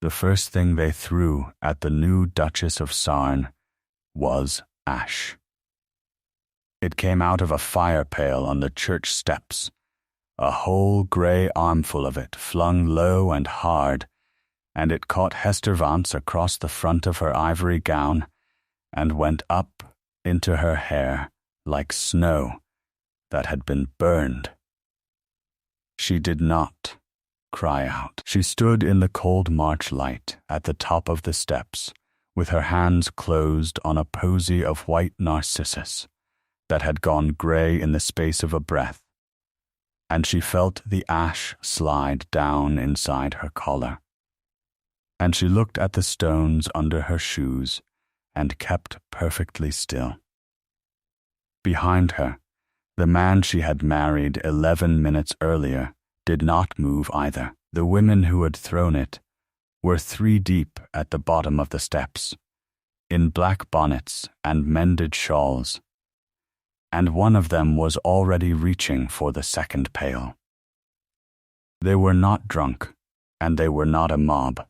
The first thing they threw at the new Duchess of Sarne was ash. It came out of a fire pail on the church steps, a whole grey armful of it flung low and hard, and it caught Hester Vance across the front of her ivory gown and went up into her hair like snow that had been burned. She did not cry out. She stood in the cold March light at the top of the steps, with her hands closed on a posy of white narcissus that had gone grey in the space of a breath, and she felt the ash slide down inside her collar. And she looked at the stones under her shoes and kept perfectly still. Behind her, the man she had married 11 minutes earlier did not move either. The women who had thrown it were 3 deep at the bottom of the steps, in black bonnets and mended shawls, and one of them was already reaching for the second pail. They were not drunk, and they were not a mob.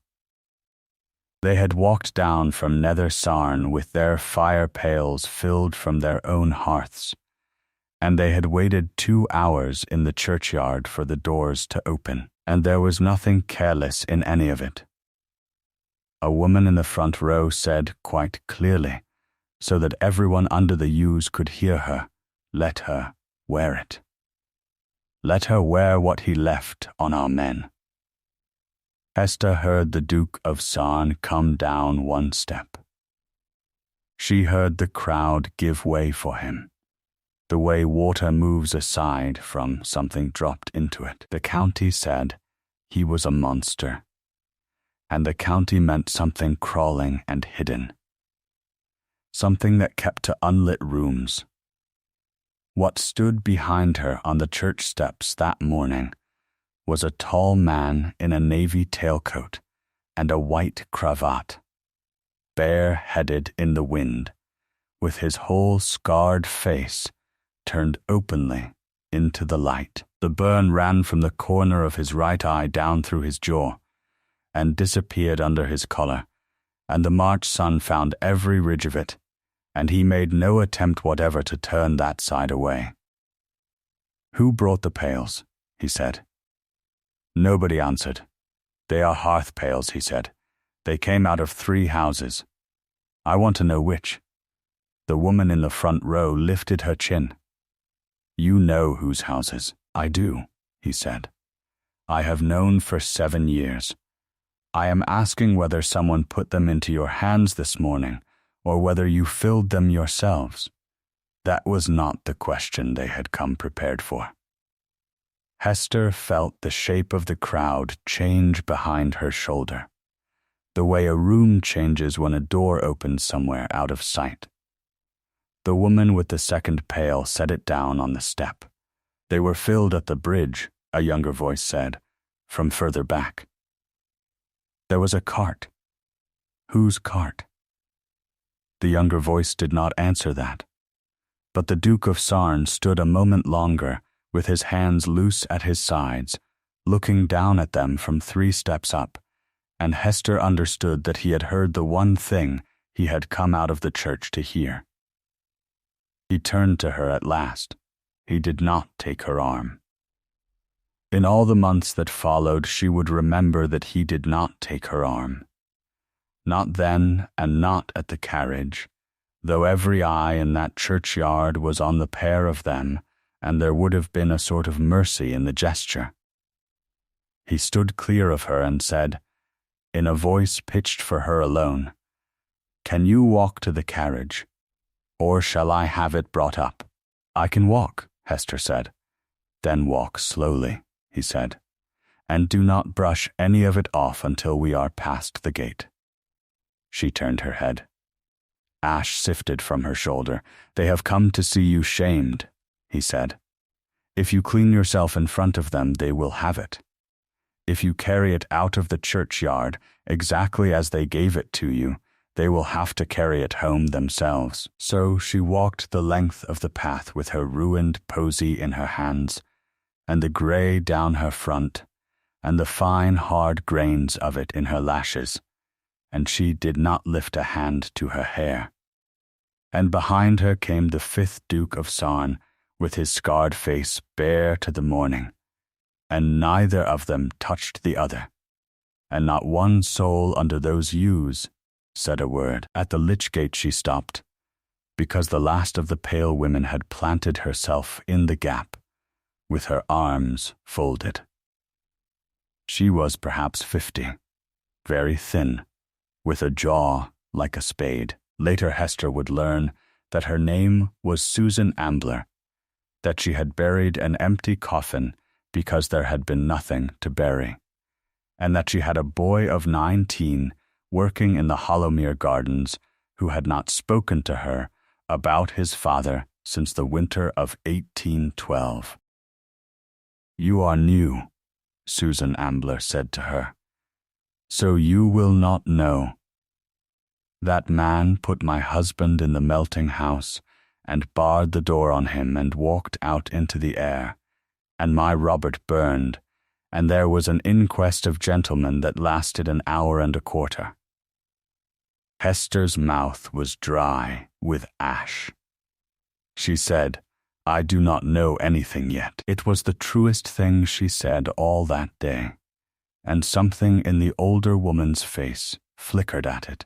They had walked down from Nether Sarne with their fire pails filled from their own hearths, and they had waited 2 hours in the churchyard for the doors to open, and there was nothing careless in any of it. A woman in the front row said quite clearly, so that everyone under the yews could hear her, "Let her wear it. Let her wear what he left on our men." Hester heard the Duke of Sarne come down 1 step. She heard the crowd give way for him, the way water moves aside from something dropped into it. The county said he was a monster, and the county meant something crawling and hidden, something that kept to unlit rooms. What stood behind her on the church steps that morning was a tall man in a navy tailcoat and a white cravat, bare-headed in the wind, with his whole scarred face turned openly into the light. The burn ran from the corner of his right eye down through his jaw and disappeared under his collar, and the March sun found every ridge of it, and he made no attempt whatever to turn that side away. "Who brought the pails?" he said. Nobody answered. "They are hearth pails," he said. "They came out of 3 houses. I want to know which." The woman in the front row lifted her chin. "You know whose houses." "I do," he said. "I have known for 7 years. I am asking whether someone put them into your hands this morning, or whether you filled them yourselves." That was not the question they had come prepared for. Hester felt the shape of the crowd change behind her shoulder, the way a room changes when a door opens somewhere out of sight. The woman with the second pail set it down on the step. "They were filled at the bridge," a younger voice said, from further back. "There was a cart." "Whose cart?" The younger voice did not answer that, but the Duke of Sarne stood a moment longer with his hands loose at his sides, looking down at them from 3 steps up, and Hester understood that he had heard the one thing he had come out of the church to hear. He turned to her at last. He did not take her arm. In all the months that followed, she would remember that he did not take her arm. Not then, and not at the carriage, though every eye in that churchyard was on the pair of them, and there would have been a sort of mercy in the gesture. He stood clear of her and said, in a voice pitched for her alone, "Can you walk to the carriage, or shall I have it brought up?" "I can walk," Hester said. "Then walk slowly," he said, "and do not brush any of it off until we are past the gate." She turned her head. Ash sifted from her shoulder. "They have come to see you shamed," he said. "If you clean yourself in front of them, they will have it. If you carry it out of the churchyard exactly as they gave it to you, they will have to carry it home themselves." So she walked the length of the path with her ruined posy in her hands, and the grey down her front, and the fine, hard grains of it in her lashes, and she did not lift a hand to her hair. And behind her came the 5th Duke of Sarne, with his scarred face bare to the morning, and neither of them touched the other, and not one soul under those yews said a word. At the Lich Gate she stopped, because the last of the pale women had planted herself in the gap, with her arms folded. She was perhaps 50, very thin, with a jaw like a spade. Later Hester would learn that her name was Susan Ambler, that she had buried an empty coffin because there had been nothing to bury, and that she had a boy of 19 working in the Hollowmere gardens who had not spoken to her about his father since the winter of 1812. "You are new," Susan Ambler said to her, "so you will not know. That man put my husband in the melting house and barred the door on him and walked out into the air, and my Robert burned, and there was an inquest of gentlemen that lasted an hour and a quarter." Hester's mouth was dry with ash. She said, "I do not know anything yet." It was the truest thing she said all that day, and something in the older woman's face flickered at it,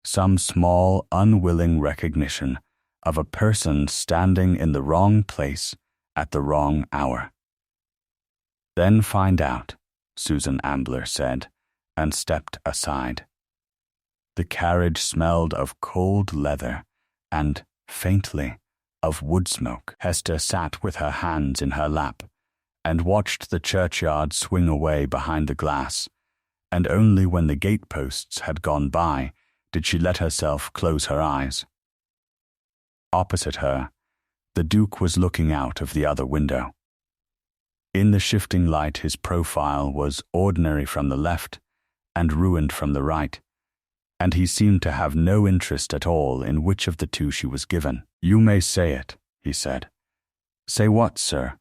some small, unwilling recognition of a person standing in the wrong place at the wrong hour. "Then find out," Susan Ambler said, and stepped aside. The carriage smelled of cold leather and, faintly, of wood smoke. Hester sat with her hands in her lap and watched the churchyard swing away behind the glass, and only when the gateposts had gone by did she let herself close her eyes. Opposite her, the Duke was looking out of the other window. In the shifting light his profile was ordinary from the left and ruined from the right, and he seemed to have no interest at all in which of the two she was given. "You may say it," he said. "Say what, sir?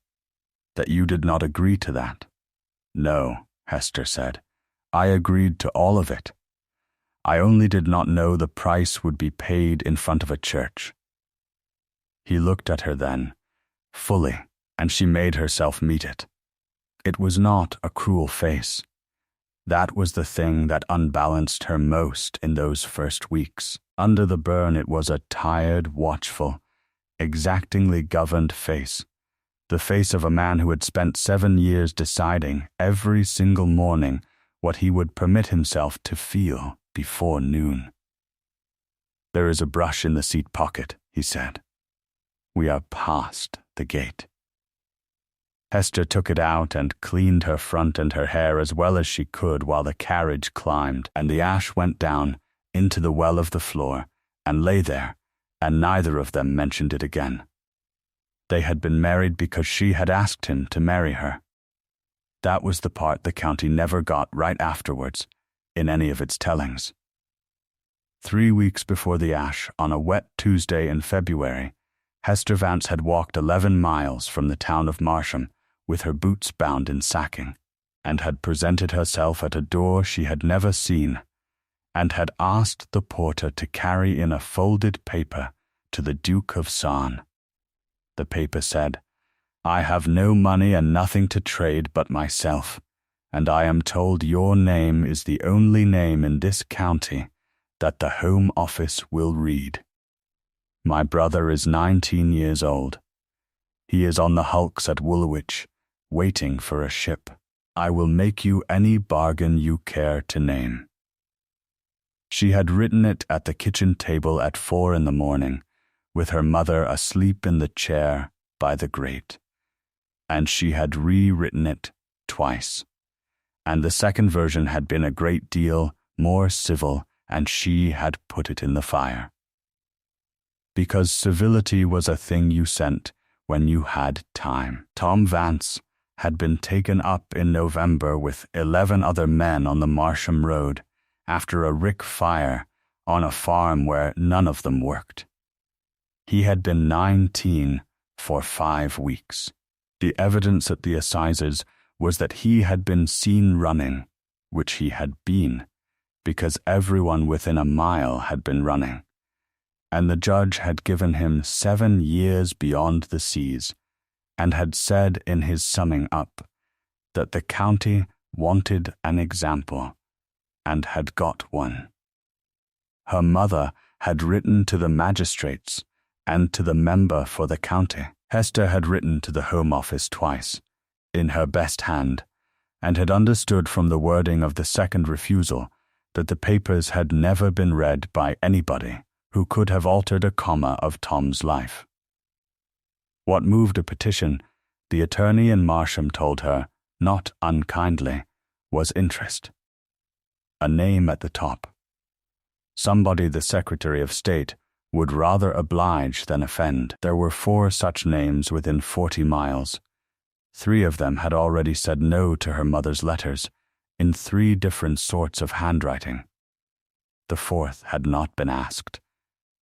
That you did not agree to that?" "No," Hester said. "I agreed to all of it. I only did not know the price would be paid in front of a church." He looked at her then, fully, and she made herself meet it. It was not a cruel face. That was the thing that unbalanced her most in those first weeks. Under the burn it was a tired, watchful, exactingly governed face, the face of a man who had spent 7 years deciding every single morning what he would permit himself to feel before noon. "There is a brush in the seat pocket," he said. "We are past the gate." Hester took it out and cleaned her front and her hair as well as she could while the carriage climbed, and the ash went down into the well of the floor and lay there, and neither of them mentioned it again. They had been married because she had asked him to marry her. That was the part the county never got right afterwards, in any of its tellings. 3 weeks before the ash, on a wet Tuesday in February, Hester Vance had walked 11 miles from the town of Marsham with her boots bound in sacking, and had presented herself at a door she had never seen, and had asked the porter to carry in a folded paper to the Duke of Sarne. The paper said, "I have no money and nothing to trade but myself, and I am told your name is the only name in this county that the Home Office will read. My brother is 19 years old. He is on the hulks at Woolwich, waiting for a ship. I will make you any bargain you care to name." She had written it at the kitchen table at 4 in the morning, with her mother asleep in the chair by the grate, and she had rewritten it twice, and the second version had been a great deal more civil, and she had put it in the fire. Because civility was a thing you sent when you had time. Tom Vance had been taken up in November with 11 other men on the Marsham Road after a rick fire on a farm where none of them worked. He had been 19 for 5 weeks. The evidence at the assizes was that he had been seen running, which he had been, because everyone within a mile had been running, and the judge had given him 7 years beyond the seas, and had said in his summing up that the county wanted an example, and had got one. Her mother had written to the magistrates and to the member for the county. Hester had written to the Home Office twice, in her best hand, and had understood from the wording of the second refusal that the papers had never been read by anybody who could have altered a comma of Tom's life. What moved a petition, the attorney in Marsham told her, not unkindly, was interest. A name at the top. Somebody the Secretary of State would rather oblige than offend. There were 4 such names within 40 miles. 3 of them had already said no to her mother's letters, in 3 different sorts of handwriting. The 4th had not been asked,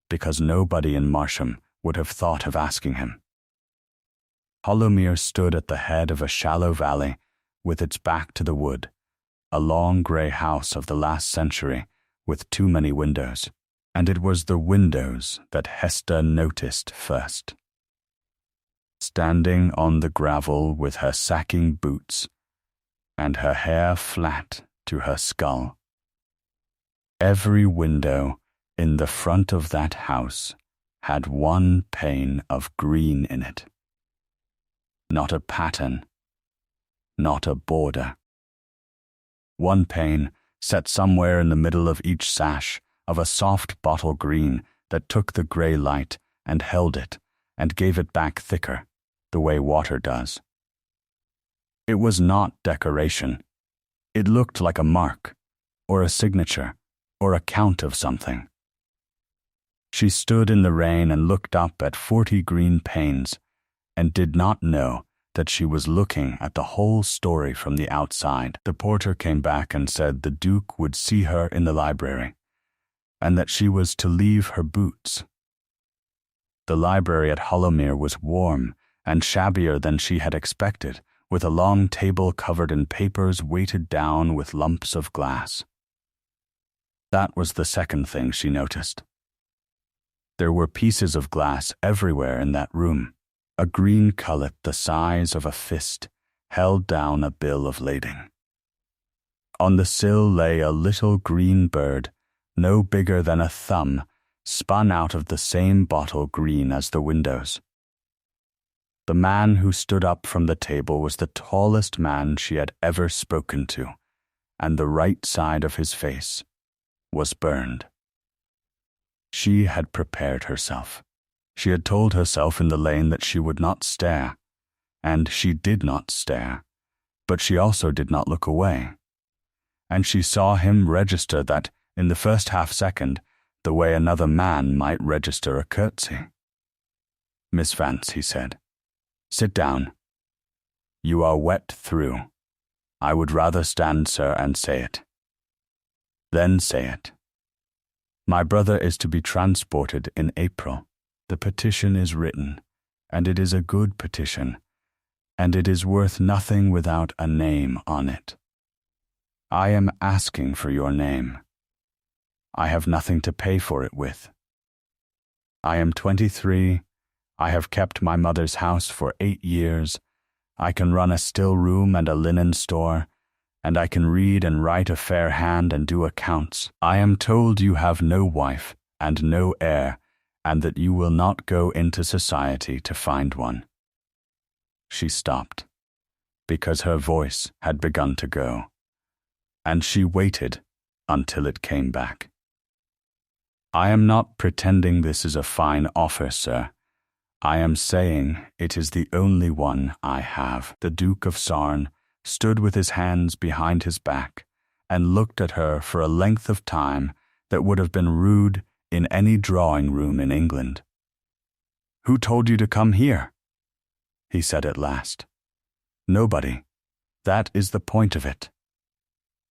because nobody in Marsham would have thought of asking him. Hollowmere stood at the head of a shallow valley, with its back to the wood, a long grey house of the last century, with too many windows, and it was the windows that Hester noticed first. Standing on the gravel with her sacking boots, and her hair flat to her skull. Every window in the front of that house had 1 pane of green in it. Not a pattern, not a border. 1 pane set somewhere in the middle of each sash of a soft bottle green that took the grey light and held it and gave it back thicker, the way water does. It was not decoration. It looked like a mark, or a signature, or a count of something. She stood in the rain and looked up at 40 green panes, and did not know that she was looking at the whole story from the outside. The porter came back and said the Duke would see her in the library, and that she was to leave her boots. The library at Hollowmere was warm and shabbier than she had expected, with a long table covered in papers weighted down with lumps of glass. That was the second thing she noticed. There were pieces of glass everywhere in that room. A green cullet the size of a fist held down a bill of lading. On the sill lay a little green bird, no bigger than a thumb, spun out of the same bottle green as the windows. The man who stood up from the table was the tallest man she had ever spoken to, and the right side of his face was burned. She had prepared herself. She had told herself in the lane that she would not stare, and she did not stare, but she also did not look away. And she saw him register that, in the first half-second, the way another man might register a curtsy. "Miss Vance," he said, "sit down. You are wet through. I would rather stand, sir, and say it." "Then say it." "My brother is to be transported in April. The petition is written, and it is a good petition, and it is worth nothing without a name on it. I am asking for your name. I have nothing to pay for it with. I am 23. I have kept my mother's house for 8 years. I can run a still room and a linen store, and I can read and write a fair hand and do accounts. I am told you have no wife and no heir, and that you will not go into society to find one." She stopped, because her voice had begun to go, and she waited until it came back. "I am not pretending this is a fine offer, sir. I am saying it is the only one I have." The Duke of Sarne stood with his hands behind his back and looked at her for a length of time that would have been rude in any drawing-room in England. "Who told you to come here?" he said at last. "Nobody. That is the point of it.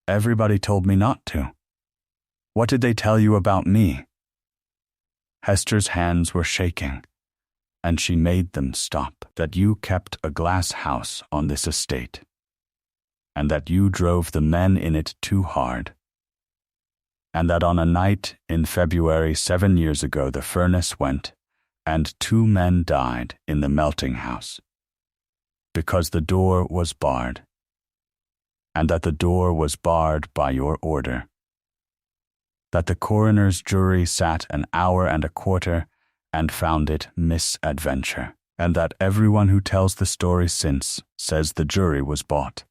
Everybody told me not to. What did they tell you about me?" Hester's hands were shaking, and she made them stop. "That you kept a glass house on this estate. and that you drove the men in it too hard, and that on a night in February 7 years ago the furnace went, and 2 men died in the melting house, because the door was barred, and that the door was barred by your order, that the coroner's jury sat an hour and a quarter and found it misadventure, and that everyone who tells the story since says the jury was bought,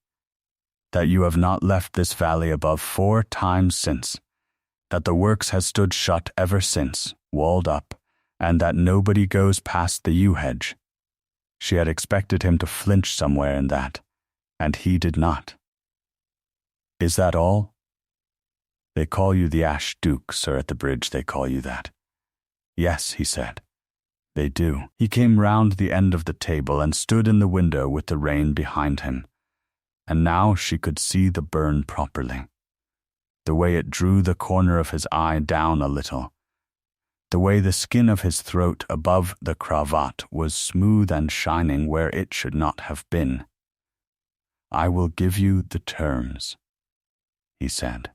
that you have not left this valley above 4 times since, that the works has stood shut ever since, walled up, and that nobody goes past the yew hedge. She had expected him to flinch somewhere in that, and he did not. Is that all? They call you the Ash Duke, sir, at the bridge they call you that. Yes, he said. They do. He came round the end of the table and stood in the window with the rain behind him, and now she could see the burn properly. The way it drew the corner of his eye down a little, the way the skin of his throat above the cravat was smooth and shining where it should not have been. I will give you the terms, he said,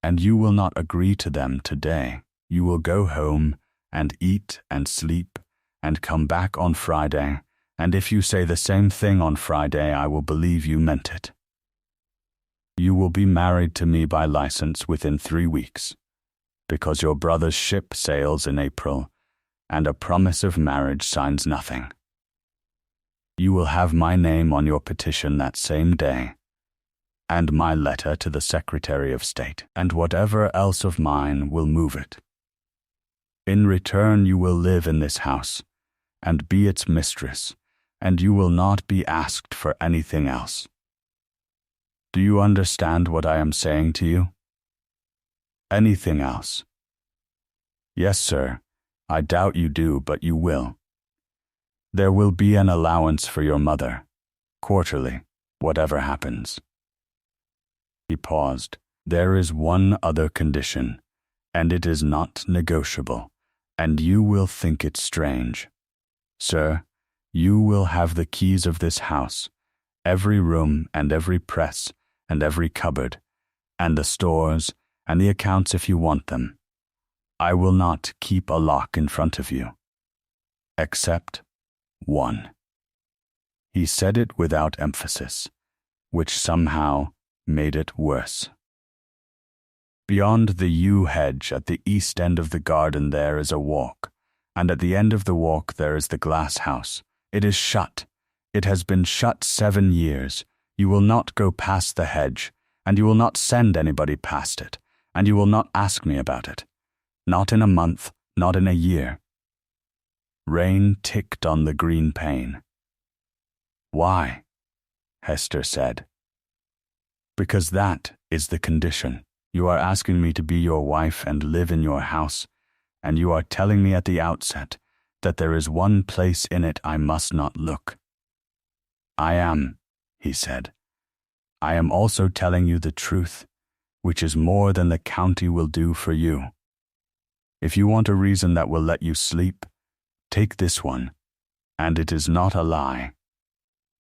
and you will not agree to them today. You will go home and eat and sleep and come back on Friday, and if you say the same thing on Friday, I will believe you meant it. You will be married to me by license within 3 weeks, because your brother's ship sails in April, and a promise of marriage signs nothing. You will have my name on your petition that same day, and my letter to the Secretary of State, and whatever else of mine will move it. In return you will live in this house, and be its mistress, and you will not be asked for anything else. Do you understand what I am saying to you? Anything else? Yes, sir. I doubt you do, but you will. There will be an allowance for your mother, quarterly, whatever happens. He paused. There is one other condition, and it is not negotiable, and you will think it strange. Sir, you will have the keys of this house, every room and every press and every cupboard, and the stores and the accounts if you want them. I will not keep a lock in front of you, except one. He said it without emphasis, which somehow made it worse. Beyond the yew hedge at the east end of the garden there is a walk, and at the end of the walk there is the glass house. It is shut. It has been shut 7 years. You will not go past the hedge, and you will not send anybody past it, and you will not ask me about it. Not in a month, not in a year. Rain ticked on the green pane. Why? Hester said. Because that is the condition. You are asking me to be your wife and live in your house, and you are telling me at the outset that there is one place in it I must not look. I am, he said. I am also telling you the truth, which is more than the county will do for you. If you want a reason that will let you sleep, take this one, and it is not a lie.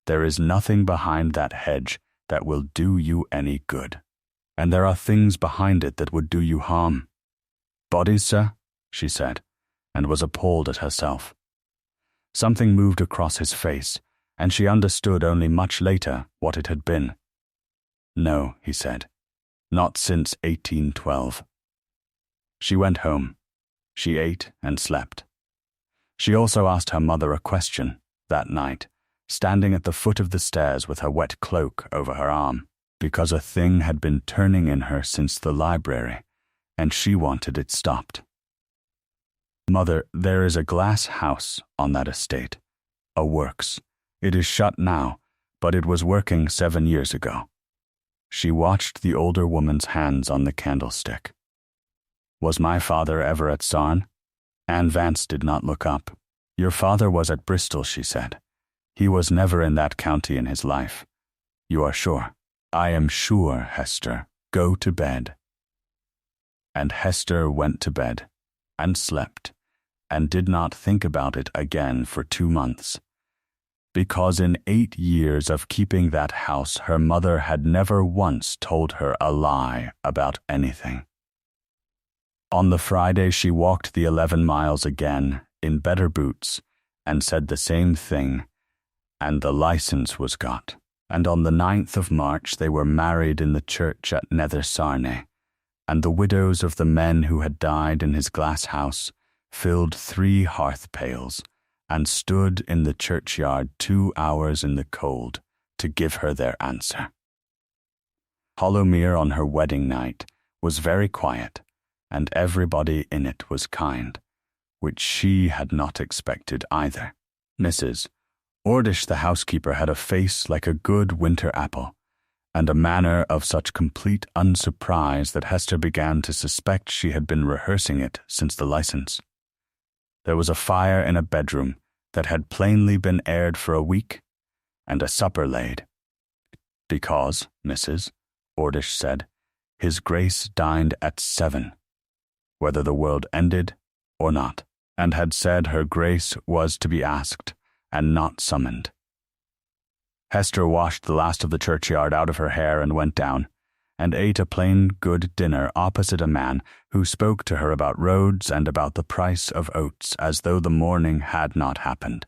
There is nothing behind that hedge that will do you any good, and there are things behind it that would do you harm. Bodies, sir? She said, and was appalled at herself. Something moved across his face, and she understood only much later what it had been. No, he said, not since 1812. She went home. She ate and slept. She also asked her mother a question that night, standing at the foot of the stairs with her wet cloak over her arm, because a thing had been turning in her since the library, and she wanted it stopped. Mother, there is a glass house on that estate, a works. It is shut now, but it was working 7 years ago. She watched the older woman's hands on the candlestick. Was my father ever at Sarne? Anne Vance did not look up. Your father was at Bristol, she said. He was never in that county in his life. You are sure? I am sure, Hester. Go to bed. And Hester went to bed, and slept, and did not think about it again for 2 months. because in 8 years of keeping that house her mother had never once told her a lie about anything. On the Friday she walked the 11 miles again, in better boots, and said the same thing, and the license was got. And on the 9th of March they were married in the church at Nether Sarne, and the widows of the men who had died in his glass house filled 3 hearth pails, and stood in the churchyard 2 hours in the cold to give her their answer. Hollowmere on her wedding night was very quiet, and everybody in it was kind, which she had not expected either. Mrs. Ordish the housekeeper had a face like a good winter apple, and a manner of such complete unsurprise that Hester began to suspect she had been rehearsing it since the license. There was a fire in a bedroom that had plainly been aired for a week, and a supper laid, because, Mrs. Ordish said, His Grace dined at 7, whether the world ended or not, and had said her Grace was to be asked and not summoned. Hester washed the last of the churchyard out of her hair and went down, and ate a plain good dinner opposite a man who spoke to her about roads and about the price of oats as though the morning had not happened.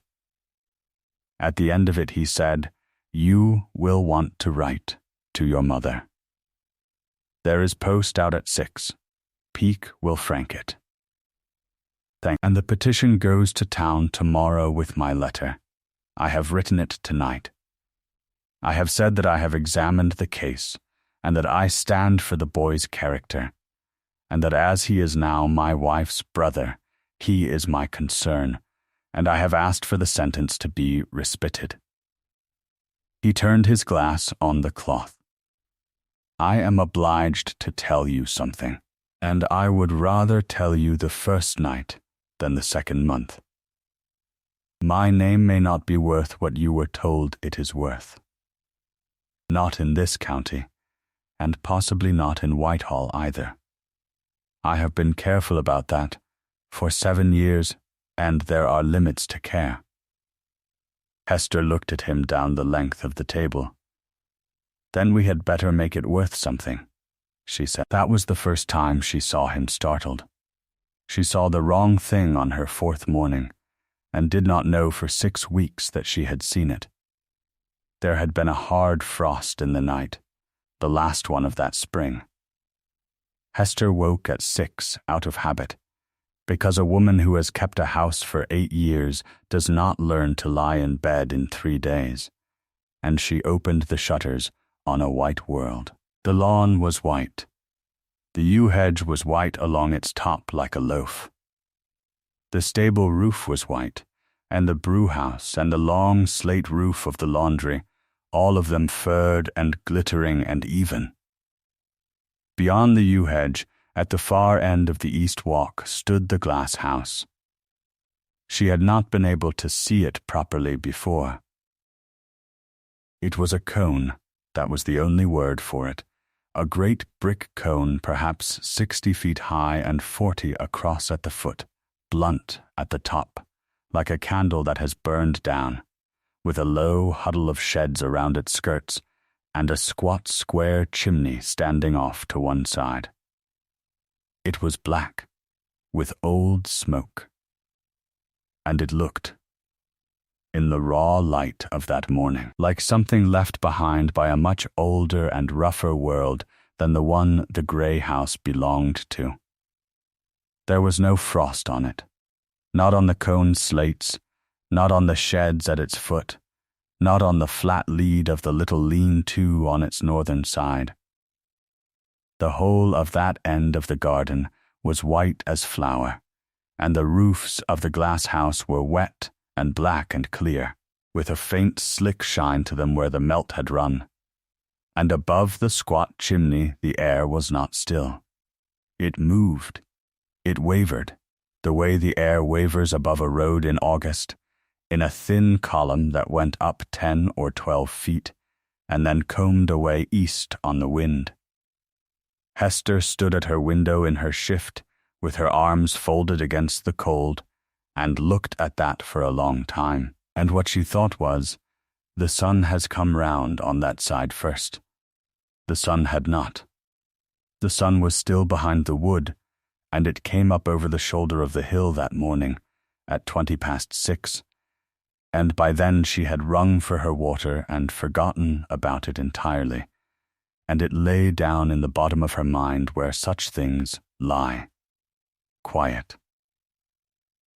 At the end of it he said, You will want to write to your mother. There is post out at 6. Peake will frank it. And the petition goes to town tomorrow with my letter. I have written it tonight. I have said that I have examined the case, and that I stand for the boy's character, and that as he is now my wife's brother, he is my concern, and I have asked for the sentence to be respited. He turned his glass on the cloth. I am obliged to tell you something, and I would rather tell you the first night than the second month. My name may not be worth what you were told it is worth. Not in this county, and possibly not in Whitehall either. I have been careful about that for 7 years, and there are limits to care. Hester looked at him down the length of the table. Then we had better make it worth something, she said. That was the first time she saw him startled. She saw the wrong thing on her 4th morning, and did not know for 6 weeks that she had seen it. There had been a hard frost in the night, the last one of that spring. Hester woke at 6 out of habit, because a woman who has kept a house for 8 years does not learn to lie in bed in 3 days, and she opened the shutters on a white world. The lawn was white. The yew hedge was white along its top like a loaf. The stable roof was white, and the brewhouse and the long slate roof of the laundry, all of them furred and glittering and even. Beyond the yew hedge, at the far end of the east walk, stood the glass house. She had not been able to see it properly before. It was a cone, that was the only word for it, a great brick cone perhaps 60 feet high and 40 across at the foot, blunt at the top, like a candle that has burned down, with a low huddle of sheds around its skirts, and a squat square chimney standing off to one side. It was black, with old smoke. And it looked, in the raw light of that morning, like something left behind by a much older and rougher world than the one the grey house belonged to. There was no frost on it, not on the cone slates, not on the sheds at its foot, not on the flat lead of the little lean-to on its northern side. The whole of that end of the garden was white as flour, and the roofs of the glass house were wet and black and clear, with a faint slick shine to them where the melt had run. And above the squat chimney the air was not still. It moved. It wavered, the way the air wavers above a road in August, in a thin column that went up 10 or 12 feet, and then combed away east on the wind. Hester stood at her window in her shift, with her arms folded against the cold, and looked at that for a long time. And what she thought was, the sun has come round on that side first. The sun had not. The sun was still behind the wood, and it came up over the shoulder of the hill that morning at 6:20, and by then she had rung for her water and forgotten about it entirely, and it lay down in the bottom of her mind where such things lie, quiet,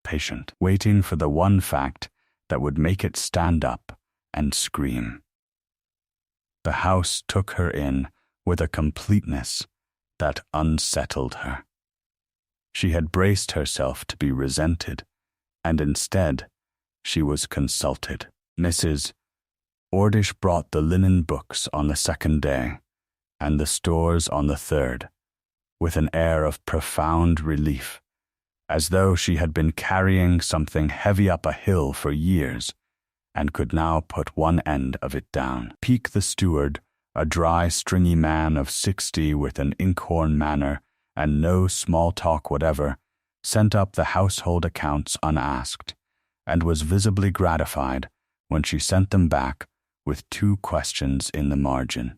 patient, waiting for the one fact that would make it stand up and scream. The house took her in with a completeness that unsettled her. She had braced herself to be resented, and instead she was consulted. Mrs. Ordish brought the linen books on the second day, and the stores on the third, with an air of profound relief, as though she had been carrying something heavy up a hill for years, and could now put one end of it down. Peake the steward, a dry, stringy man of 60 with an inkhorn manner and no small talk whatever, sent up the household accounts unasked, and was visibly gratified when she sent them back with 2 questions in the margin.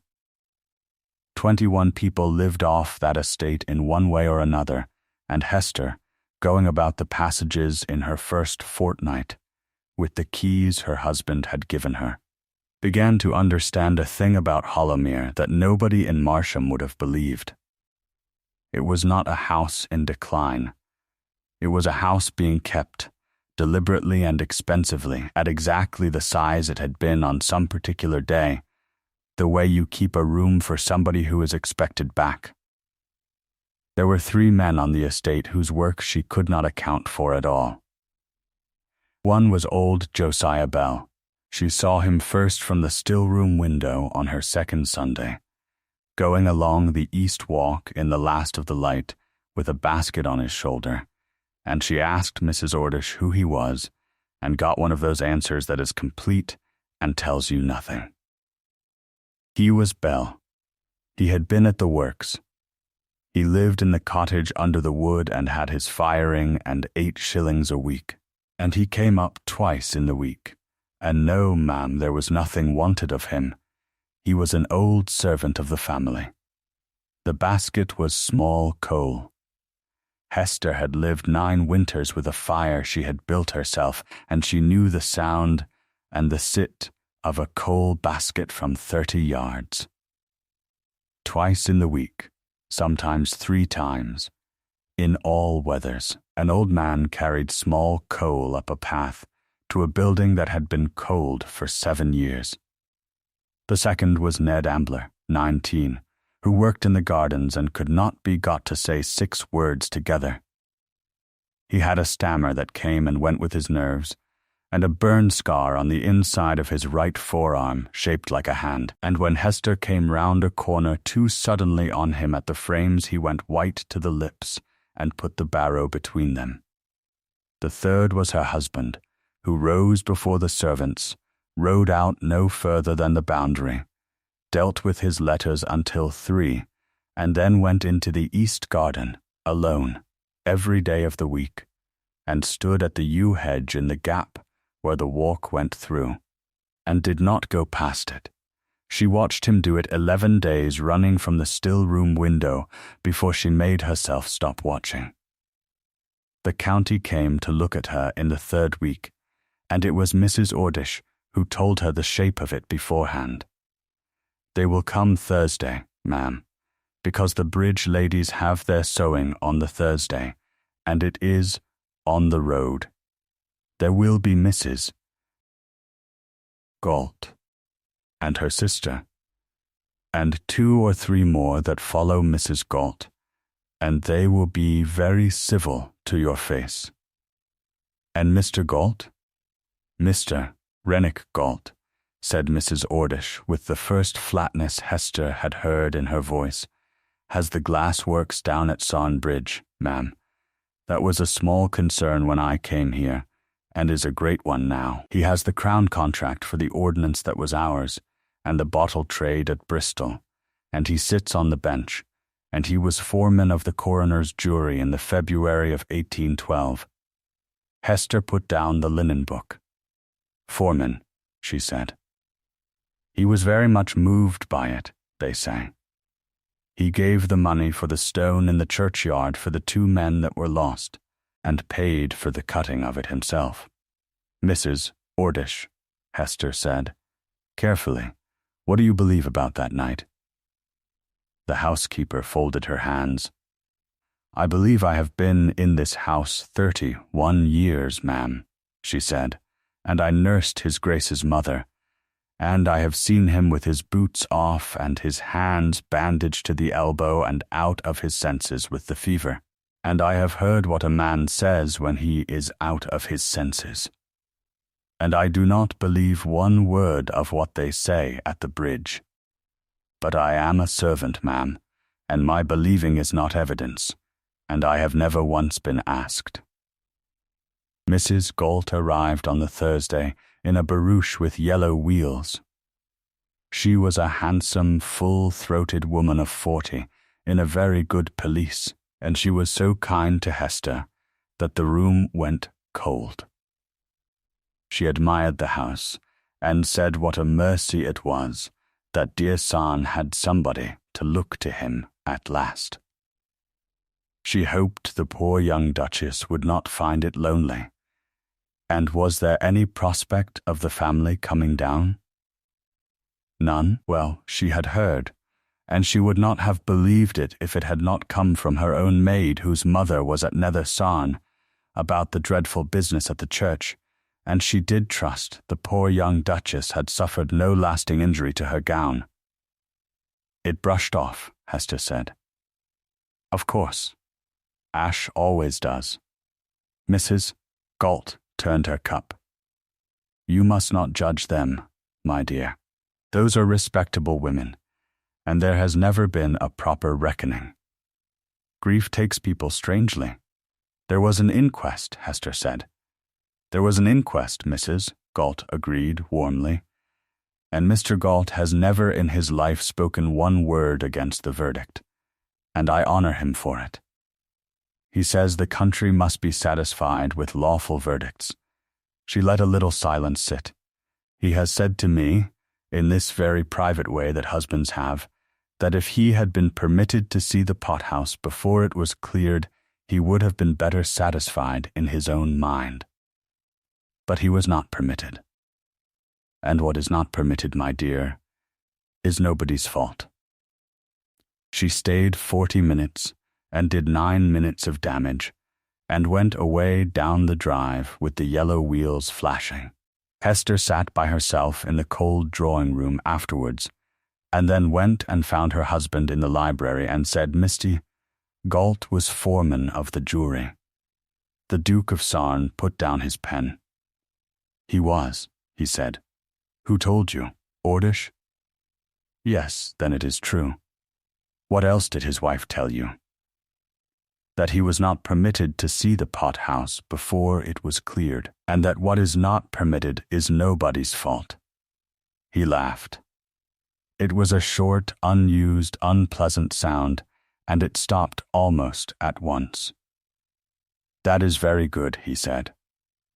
21 people lived off that estate in one way or another, and Hester, going about the passages in her first fortnight, with the keys her husband had given her, began to understand a thing about Hollowmere that nobody in Marsham would have believed. It was not a house in decline. It was a house being kept, deliberately and expensively, at exactly the size it had been on some particular day, the way you keep a room for somebody who is expected back. There were 3 men on the estate whose work she could not account for at all. One was old Josiah Bell. She saw him first from the still-room window on her second Sunday, going along the east walk in the last of the light with a basket on his shoulder, and she asked Mrs. Ordish who he was, and got one of those answers that is complete and tells you nothing. He was Bell. He had been at the works. He lived in the cottage under the wood and had his firing and 8 shillings a week, and he came up twice in the week, and no, ma'am, there was nothing wanted of him. He was an old servant of the family. The basket was small coal. Hester had lived 9 winters with a fire she had built herself, and she knew the sound and the sit of a coal basket from 30 yards. Twice in the week, sometimes 3 times, in all weathers, an old man carried small coal up a path to a building that had been cold for 7 years. The second was Ned Ambler, 19, who worked in the gardens and could not be got to say 6 words together. He had a stammer that came and went with his nerves, and a burn scar on the inside of his right forearm shaped like a hand, and when Hester came round a corner too suddenly on him at the frames, he went white to the lips and put the barrow between them. The third was her husband, who rose before the servants, rode out no further than the boundary, dealt with his letters until 3, and then went into the east garden, alone, every day of the week, and stood at the yew hedge in the gap where the walk went through, and did not go past it. She watched him do it 11 days running from the still-room window before she made herself stop watching. The county came to look at her in the 3rd week, and it was Mrs. Ordish who told her the shape of it beforehand. They will come Thursday, ma'am, because the bridge ladies have their sewing on the Thursday, and it is on the road. There will be Mrs. Galt and her sister, and 2 or 3 more that follow Mrs. Galt, and they will be very civil to your face. And Mr. Galt? Mr. Rennick Galt, said Mrs. Ordish with the first flatness Hester had heard in her voice, has the glass works down at Sarne Bridge, ma'am. That was a small concern when I came here, and is a great one now. He has the Crown contract for the ordnance that was ours, and the bottle trade at Bristol, and he sits on the bench, and he was foreman of the coroner's jury in the February of 1812. Hester put down the linen book. Foreman, she said. He was very much moved by it, they say. He gave the money for the stone in the churchyard for the 2 men that were lost, and paid for the cutting of it himself. Mrs. Ordish, Hester said, carefully, what do you believe about that night? The housekeeper folded her hands. I believe I have been in this house 31 years, ma'am, she said, and I nursed his Grace's mother, and I have seen him with his boots off and his hands bandaged to the elbow and out of his senses with the fever, and I have heard what a man says when he is out of his senses. And I do not believe one word of what they say at the bridge. But I am a servant, ma'am, and my believing is not evidence, and I have never once been asked. Mrs. Galt arrived on the Thursday in a barouche with yellow wheels. She was a handsome, full-throated woman of 40 in a very good pelisse, and she was so kind to Hester that the room went cold. She admired the house and said what a mercy it was that dear Sarne had somebody to look to him at last. She hoped the poor young Duchess would not find it lonely. And was there any prospect of the family coming down? None? Well, she had heard, and she would not have believed it if it had not come from her own maid whose mother was at Nether Sarne about the dreadful business at the church, and she did trust the poor young Duchess had suffered no lasting injury to her gown. It brushed off, Hester said. Of course. Ash always does. Mrs. Galt turned her cup. You must not judge them, my dear. Those are respectable women, and there has never been a proper reckoning. Grief takes people strangely. There was an inquest, Hester said. There was an inquest, Mrs. Galt agreed warmly, and Mr. Galt has never in his life spoken one word against the verdict, and I honor him for it. He says the country must be satisfied with lawful verdicts. She let a little silence sit. He has said to me, in this very private way that husbands have, that if he had been permitted to see the pothouse before it was cleared, he would have been better satisfied in his own mind. But he was not permitted. And what is not permitted, my dear, is nobody's fault. She stayed 40 minutes, and did 9 minutes of damage, and went away down the drive with the yellow wheels flashing. Hester sat by herself in the cold drawing-room afterwards, and then went and found her husband in the library and said, Misty, Galt was foreman of the jury. The Duke of Sarne put down his pen. He was, he said. Who told you? Ordish? Yes, then it is true. What else did his wife tell you? That he was not permitted to see the pothouse before it was cleared, and that what is not permitted is nobody's fault. He laughed. It was a short, unused, unpleasant sound, and it stopped almost at once. That is very good, he said.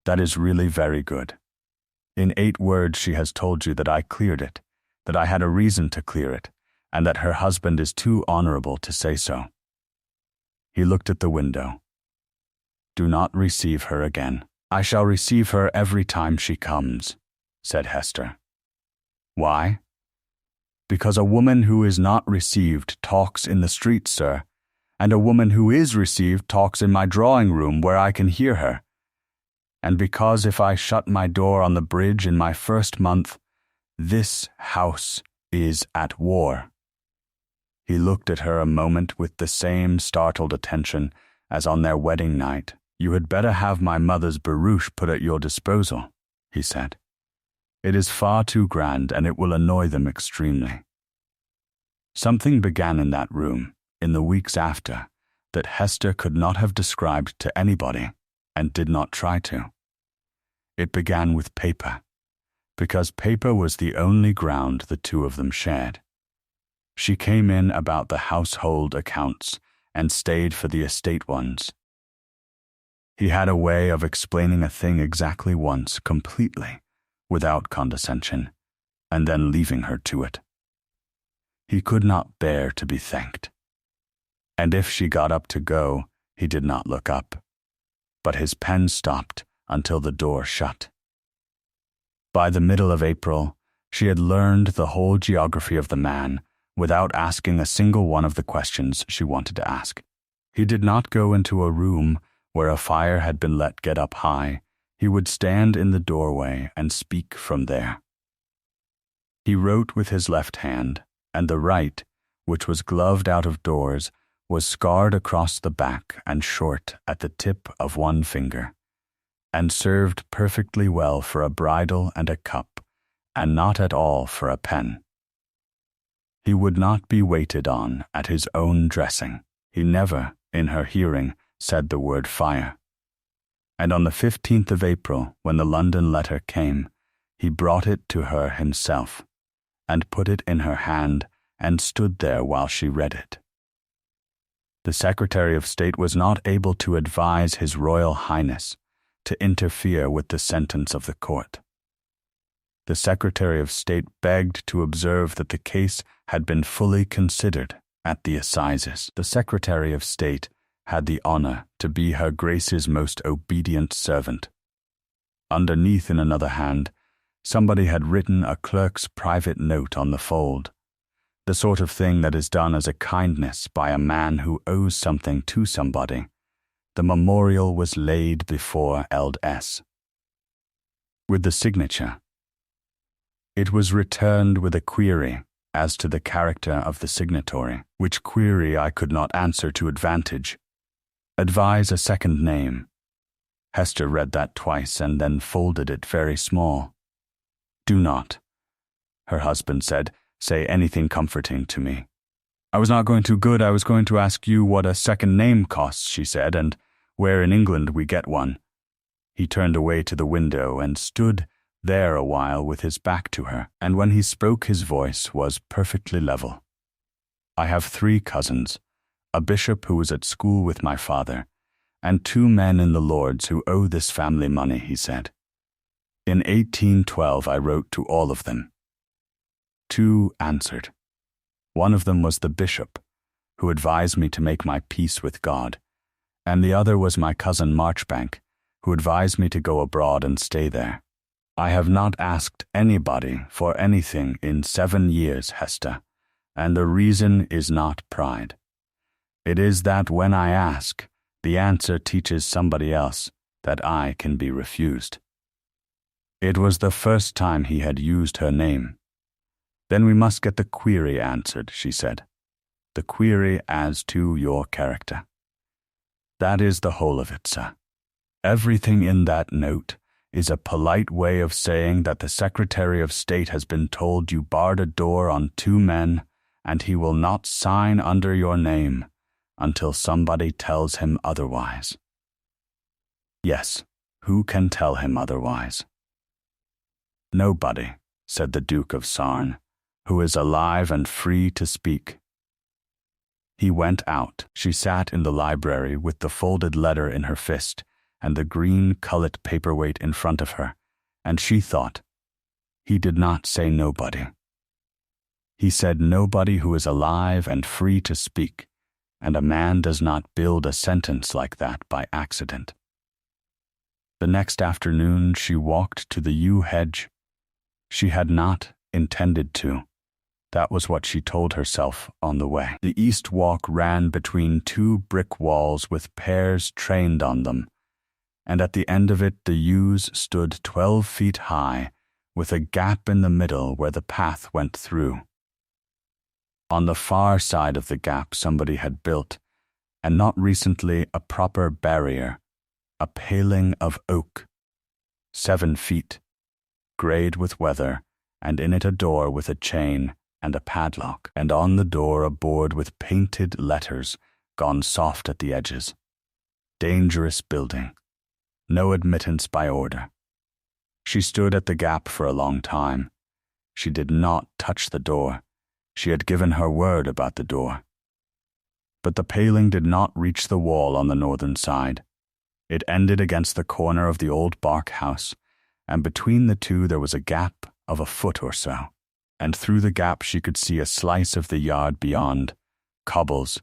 That is really very good. In 8 words she has told you that I cleared it, that I had a reason to clear it, and that her husband is too honorable to say so. He looked at the window. Do not receive her again. I shall receive her every time she comes, said Hester. Why? Because a woman who is not received talks in the street, sir, and a woman who is received talks in my drawing-room where I can hear her. And because if I shut my door on the bridge in my first month, this house is at war. He looked at her a moment with the same startled attention as on their wedding night. You had better have my mother's barouche put at your disposal, he said. It is far too grand, and it will annoy them extremely. Something began in that room, in the weeks after, that Hester could not have described to anybody, and did not try to. It began with paper, because paper was the only ground the two of them shared. She came in about the household accounts and stayed for the estate ones. He had a way of explaining a thing exactly once, completely, without condescension, and then leaving her to it. He could not bear to be thanked. And if she got up to go, he did not look up, but his pen stopped until the door shut. By the middle of April, she had learned the whole geography of the man without asking a single one of the questions she wanted to ask. He did not go into a room where a fire had been let get up high. He would stand in the doorway and speak from there. He wrote with his left hand, and the right, which was gloved out of doors, was scarred across the back and short at the tip of one finger, and served perfectly well for a bridle and a cup, and not at all for a pen. He would not be waited on at his own dressing. He never, in her hearing, said the word fire. And on the 15th of April, when the London letter came, he brought it to her himself, and put it in her hand, and stood there while she read it. The Secretary of State was not able to advise His Royal Highness to interfere with the sentence of the court. The Secretary of State begged to observe that the case had been fully considered at the assizes. The Secretary of State had the honor to be Her Grace's most obedient servant. Underneath, in another hand, somebody had written a clerk's private note on the fold, the sort of thing that is done as a kindness by a man who owes something to somebody. The memorial was laid before Ld.S. with the signature. It was returned with a query as to the character of the signatory, which query I could not answer to advantage. Advise a second name. Hester read that twice and then folded it very small. Do not, her husband said, say anything comforting to me. I was not going to good, I was going to ask you what a second name costs, she said, and where in England we get one. He turned away to the window and stood there a while with his back to her, and when he spoke his voice was perfectly level. I have 3 cousins, a bishop who was at school with my father, and 2 men in the Lords who owe this family money, he said. In 1812 I wrote to all of them. 2 answered. One of them was the bishop, who advised me to make my peace with God, and the other was my cousin Marchbank, who advised me to go abroad and stay there. I have not asked anybody for anything in 7 years, Hester, and the reason is not pride. It is that when I ask, the answer teaches somebody else that I can be refused. It was the first time he had used her name. Then we must get the query answered, she said. The query as to your character. That is the whole of it, sir. Everything in that note is a polite way of saying that the Secretary of State has been told you barred a door on 2 men, and he will not sign under your name until somebody tells him otherwise. Yes, who can tell him otherwise? Nobody, said the Duke of Sarne, who is alive and free to speak. He went out. She sat in the library with the folded letter in her fist and the green cullet paperweight in front of her, and she thought, he did not say nobody. He said nobody who is alive and free to speak, and a man does not build a sentence like that by accident. The next afternoon she walked to the yew hedge. She had not intended to. That was what she told herself on the way. The east walk ran between 2 brick walls with pears trained on them, and at the end of it the yews stood 12 feet high, with a gap in the middle where the path went through. On the far side of the gap somebody had built, and not recently, a proper barrier, a paling of oak, 7 feet, greyed with weather, and in it a door with a chain and a padlock, and on the door a board with painted letters gone soft at the edges. Dangerous building. No admittance by order. She stood at the gap for a long time. She did not touch the door. She had given her word about the door. But the paling did not reach the wall on the northern side. It ended against the corner of the old bark house, and between the two there was a gap of a foot or so, and through the gap she could see a slice of the yard beyond, cobbles,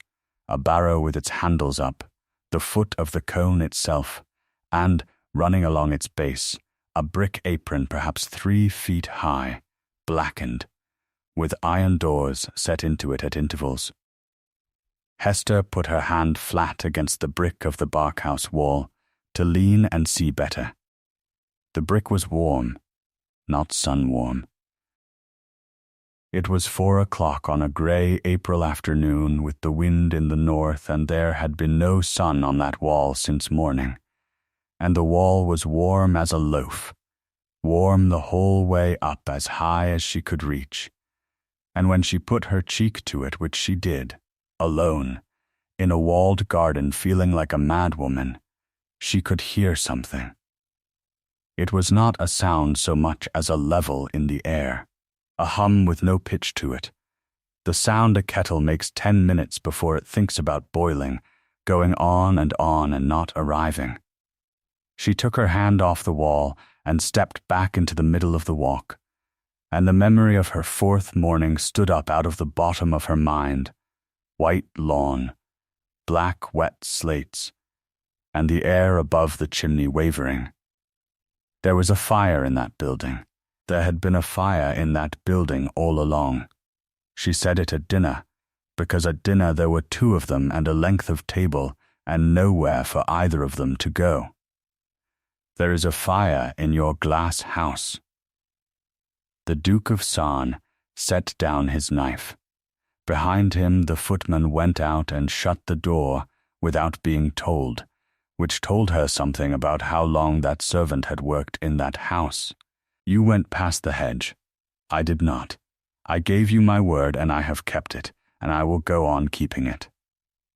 a barrow with its handles up, the foot of the cone itself, and, running along its base, a brick apron perhaps 3 feet high, blackened, with iron doors set into it at intervals. Hester put her hand flat against the brick of the barkhouse wall to lean and see better. The brick was warm, not sun-warm. It was 4 o'clock on a grey April afternoon with the wind in the north, and there had been no sun on that wall since morning, and the wall was warm as a loaf, warm the whole way up as high as she could reach, and when she put her cheek to it, which she did, alone, in a walled garden feeling like a madwoman, she could hear something. It was not a sound so much as a level in the air, a hum with no pitch to it, the sound a kettle makes 10 minutes before it thinks about boiling, going on and not arriving. She took her hand off the wall and stepped back into the middle of the walk, and the memory of her 4th morning stood up out of the bottom of her mind, white lawn, black wet slates, and the air above the chimney wavering. There was a fire in that building. There had been a fire in that building all along. She said it at dinner, because at dinner there were 2 of them and a length of table, and nowhere for either of them to go. There is a fire in your glass house. The Duke of Sarne set down his knife. Behind him the footman went out and shut the door without being told, which told her something about how long that servant had worked in that house. You went past the hedge. I did not. I gave you my word, and I have kept it, and I will go on keeping it.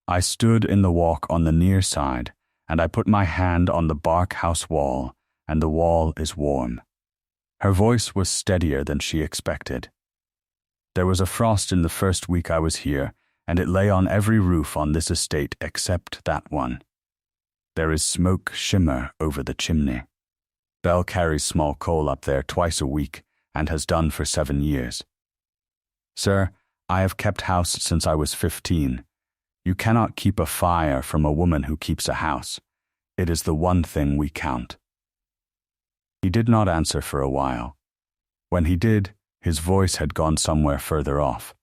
I stood in the walk on the near side, and I put my hand on the bark house wall, and the wall is warm. Her voice was steadier than she expected. There was a frost in the first week I was here, and it lay on every roof on this estate except that one. There is smoke shimmer over the chimney. Bell carries small coal up there twice a week, and has done for 7 years. Sir, I have kept house since I was 15. You cannot keep a fire from a woman who keeps a house. It is the one thing we count. He did not answer for a while. When he did, his voice had gone somewhere further off.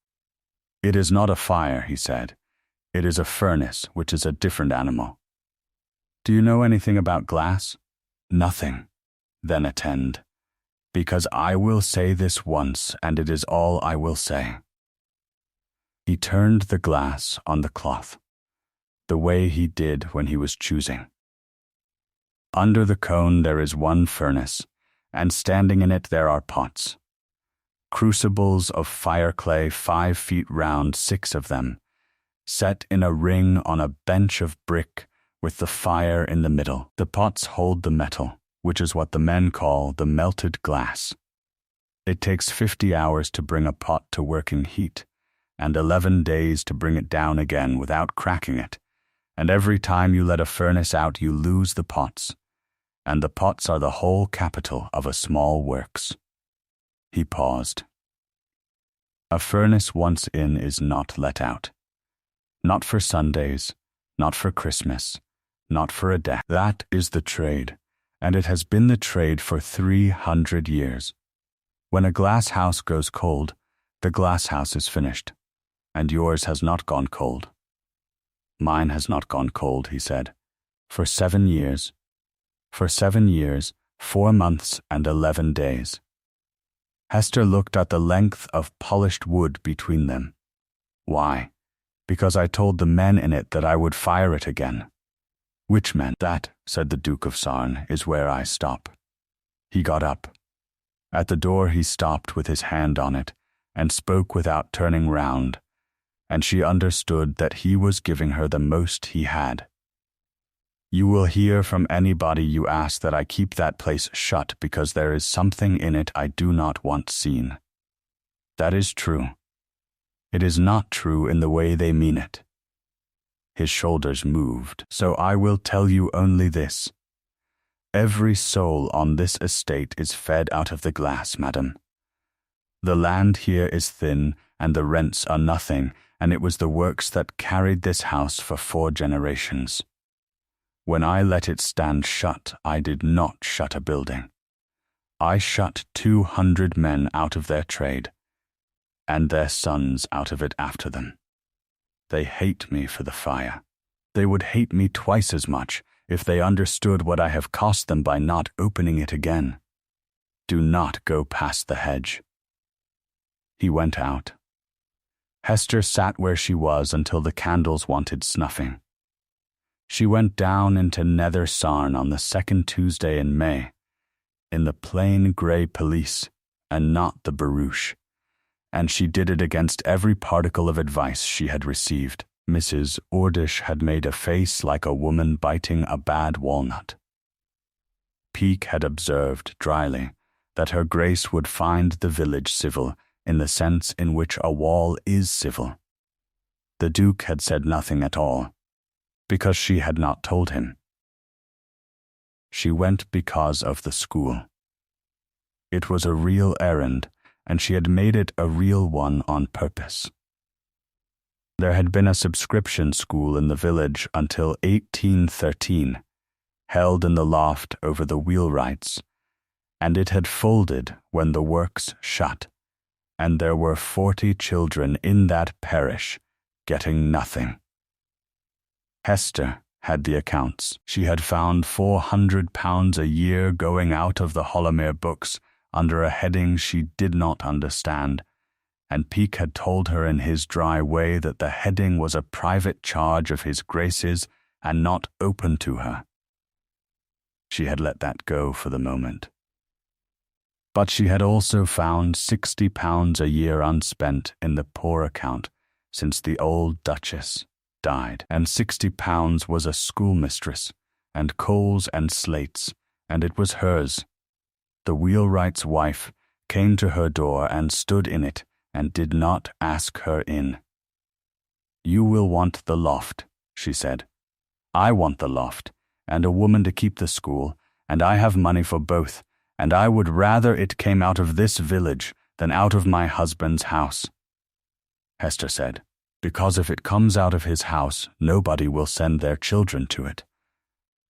It is not a fire, he said. It is a furnace, which is a different animal. Do you know anything about glass? Nothing. Then attend, because I will say this once, and it is all I will say. He turned the glass on the cloth, the way he did when he was choosing. Under the cone there is one furnace, and standing in it there are pots. Crucibles of fire clay 5 feet round, 6 of them, set in a ring on a bench of brick with the fire in the middle. The pots hold the metal, which is what the men call the melted glass. It takes 50 hours to bring a pot to working heat, and 11 days to bring it down again without cracking it, and every time you let a furnace out you lose the pots, and the pots are the whole capital of a small works. He paused. A furnace once in is not let out. Not for Sundays, not for Christmas, not for a death. That is the trade, and it has been the trade for 300 years. When a glass house goes cold, the glass house is finished, and yours has not gone cold. Mine has not gone cold, he said, for 7 years. For 7 years, 4 months and 11 days. Hester looked at the length of polished wood between them. Why? Because I told the men in it that I would fire it again. Which men? That, said the Duke of Sarne, is where I stop. He got up. At the door he stopped with his hand on it, and spoke without turning round, and she understood that he was giving her the most he had. You will hear from anybody you ask that I keep that place shut because there is something in it I do not want seen. That is true. It is not true in the way they mean it. His shoulders moved, so I will tell you only this. Every soul on this estate is fed out of the glass, madam. The land here is thin, and the rents are nothing, and it was the works that carried this house for 4 generations. When I let it stand shut, I did not shut a building. I shut 200 men out of their trade, and their sons out of it after them. They hate me for the fire. They would hate me twice as much if they understood what I have cost them by not opening it again. Do not go past the hedge. He went out. Hester sat where she was until the candles wanted snuffing. She went down into Nether Sarne on the 2nd Tuesday in May, in the plain grey pelisse and not the barouche, and she did it against every particle of advice she had received. Mrs. Ordish had made a face like a woman biting a bad walnut. Peake had observed dryly that her Grace would find the village civil in the sense in which a wall is civil. The Duke had said nothing at all, because she had not told him. She went because of the school. It was a real errand, and she had made it a real one on purpose. There had been a subscription school in the village until 1813, held in the loft over the wheelwrights, and it had folded when the works shut, and there were 40 children in that parish getting nothing. Hester had the accounts. She had found £400 a year going out of the Hollowmere books under a heading she did not understand, and Peake had told her in his dry way that the heading was a private charge of his Grace's and not open to her. She had let that go for the moment. But she had also found £60 a year unspent in the poor account since the old Duchess died, and £60 was a schoolmistress, and coals and slates, and it was hers. The wheelwright's wife came to her door and stood in it, and did not ask her in. "You will want the loft," she said. "I want the loft, and a woman to keep the school, and I have money for both, and I would rather it came out of this village than out of my husband's house." Hester said, "Because if it comes out of his house, nobody will send their children to it,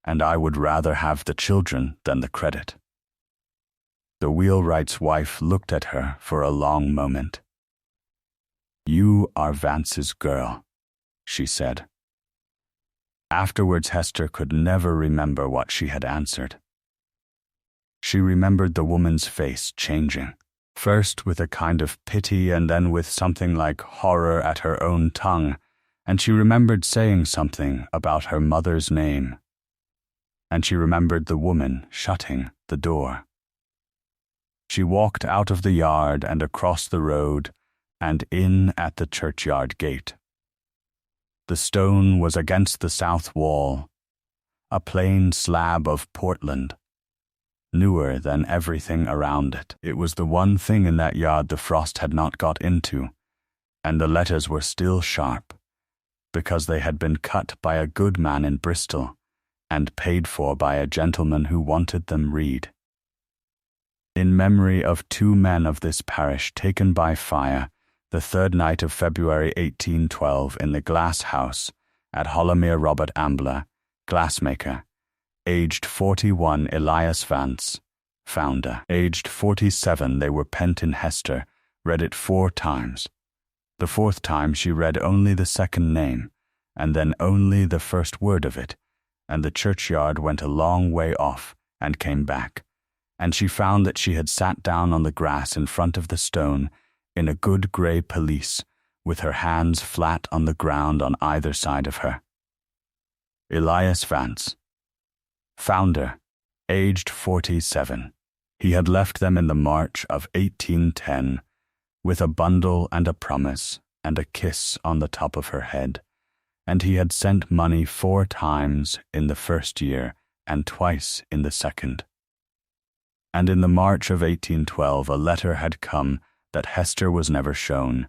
and I would rather have the children than the credit." The wheelwright's wife looked at her for a long moment. "You are Vance's girl," she said. Afterwards, Hester could never remember what she had answered. She remembered the woman's face changing, first with a kind of pity and then with something like horror at her own tongue, and she remembered saying something about her mother's name. And she remembered the woman shutting the door. She walked out of the yard and across the road and in at the churchyard gate. The stone was against the south wall, a plain slab of Portland, newer than everything around it. It was the one thing in that yard the frost had not got into, and the letters were still sharp, because they had been cut by a good man in Bristol, and paid for by a gentleman who wanted them read. In memory of 2 men of this parish taken by fire the 3rd night of February 1812 in the glass house at Hollowmere, Robert Ambler, glassmaker, aged 41 Elias Vance, founder. Aged 47 they were pent in Hester, read it 4 times. The 4th time she read only the 2nd name, and then only the first word of it, and the churchyard went a long way off and came back, and she found that she had sat down on the grass in front of the stone in a good grey pelisse, with her hands flat on the ground on either side of her. Elias Vance, founder, aged 47. He had left them in the March of 1810, with a bundle and a promise and a kiss on the top of her head, and he had sent money 4 times in the 1st year and twice in the 2nd. And in the March of 1812 a letter had come that Hester was never shown,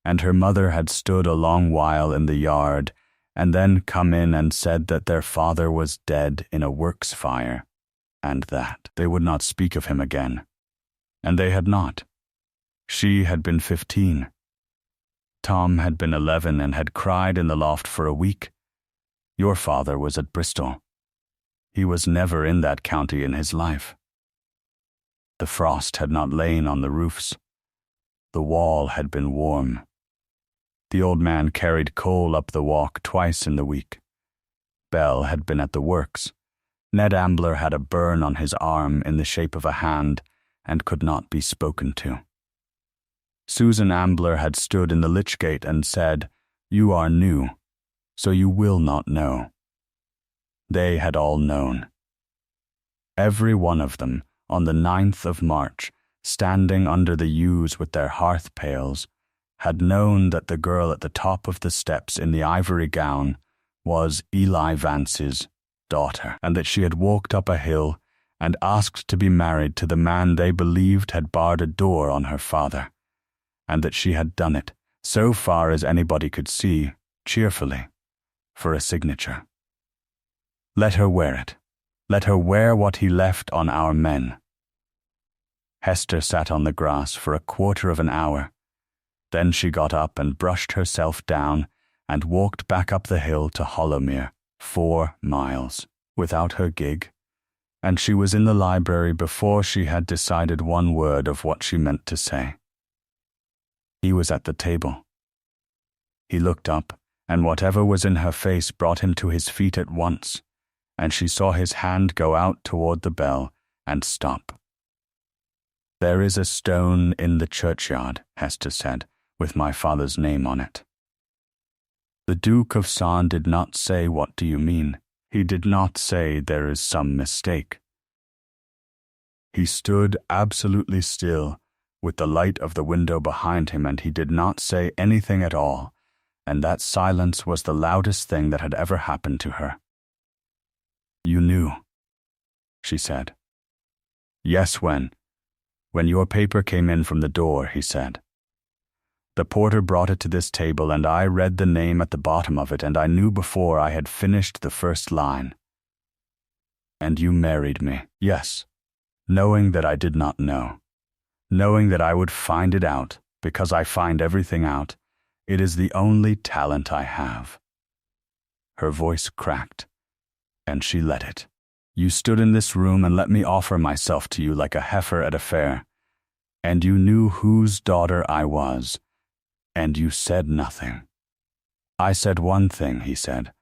and her mother had stood a long while in the yard and then come in and said that their father was dead in a works fire. and that. They would not speak of him again. And they had not. She had been 15. Tom had been 11 and had cried in the loft for a week. Your father was at Bristol. He was never in that county in his life. The frost had not lain on the roofs. The wall had been warm. The old man carried coal up the walk twice in the week. Bell had been at the works. Ned Ambler had a burn on his arm in the shape of a hand and could not be spoken to. Susan Ambler had stood in the lich gate and said, "You are new, so you will not know." They had all known. Every one of them, on the 9th of March, standing under the yews with their hearth pails, had known that the girl at the top of the steps in the ivory gown was Eli Vance's daughter, and that she had walked up a hill and asked to be married to the man they believed had barred a door on her father, and that she had done it, so far as anybody could see, cheerfully, for a signature. Let her wear it. Let her wear what he left on our men. Hester sat on the grass for a quarter of an hour. Then she got up and brushed herself down and walked back up the hill to Hollowmere, 4 miles, without her gig, and she was in the library before she had decided one word of what she meant to say. He was at the table. He looked up, and whatever was in her face brought him to his feet at once, and she saw his hand go out toward the bell and stop. "There is a stone in the churchyard," Hester said, "with my father's name on it." The Duke of Sarne did not say, "What do you mean?" He did not say, "There is some mistake." He stood absolutely still, with the light of the window behind him, and he did not say anything at all, and that silence was the loudest thing that had ever happened to her. "You knew," she said. "Yes, when your paper came in from the door," he said. "The porter brought it to this table, and I read the name at the bottom of it, and I knew before I had finished the first line. And you married me, yes, knowing that I did not know, knowing that I would find it out, because I find everything out. It is the only talent I have." Her voice cracked, and she let it. "You stood in this room and let me offer myself to you like a heifer at a fair, and you knew whose daughter I was, and you said nothing." "I said one thing," he said.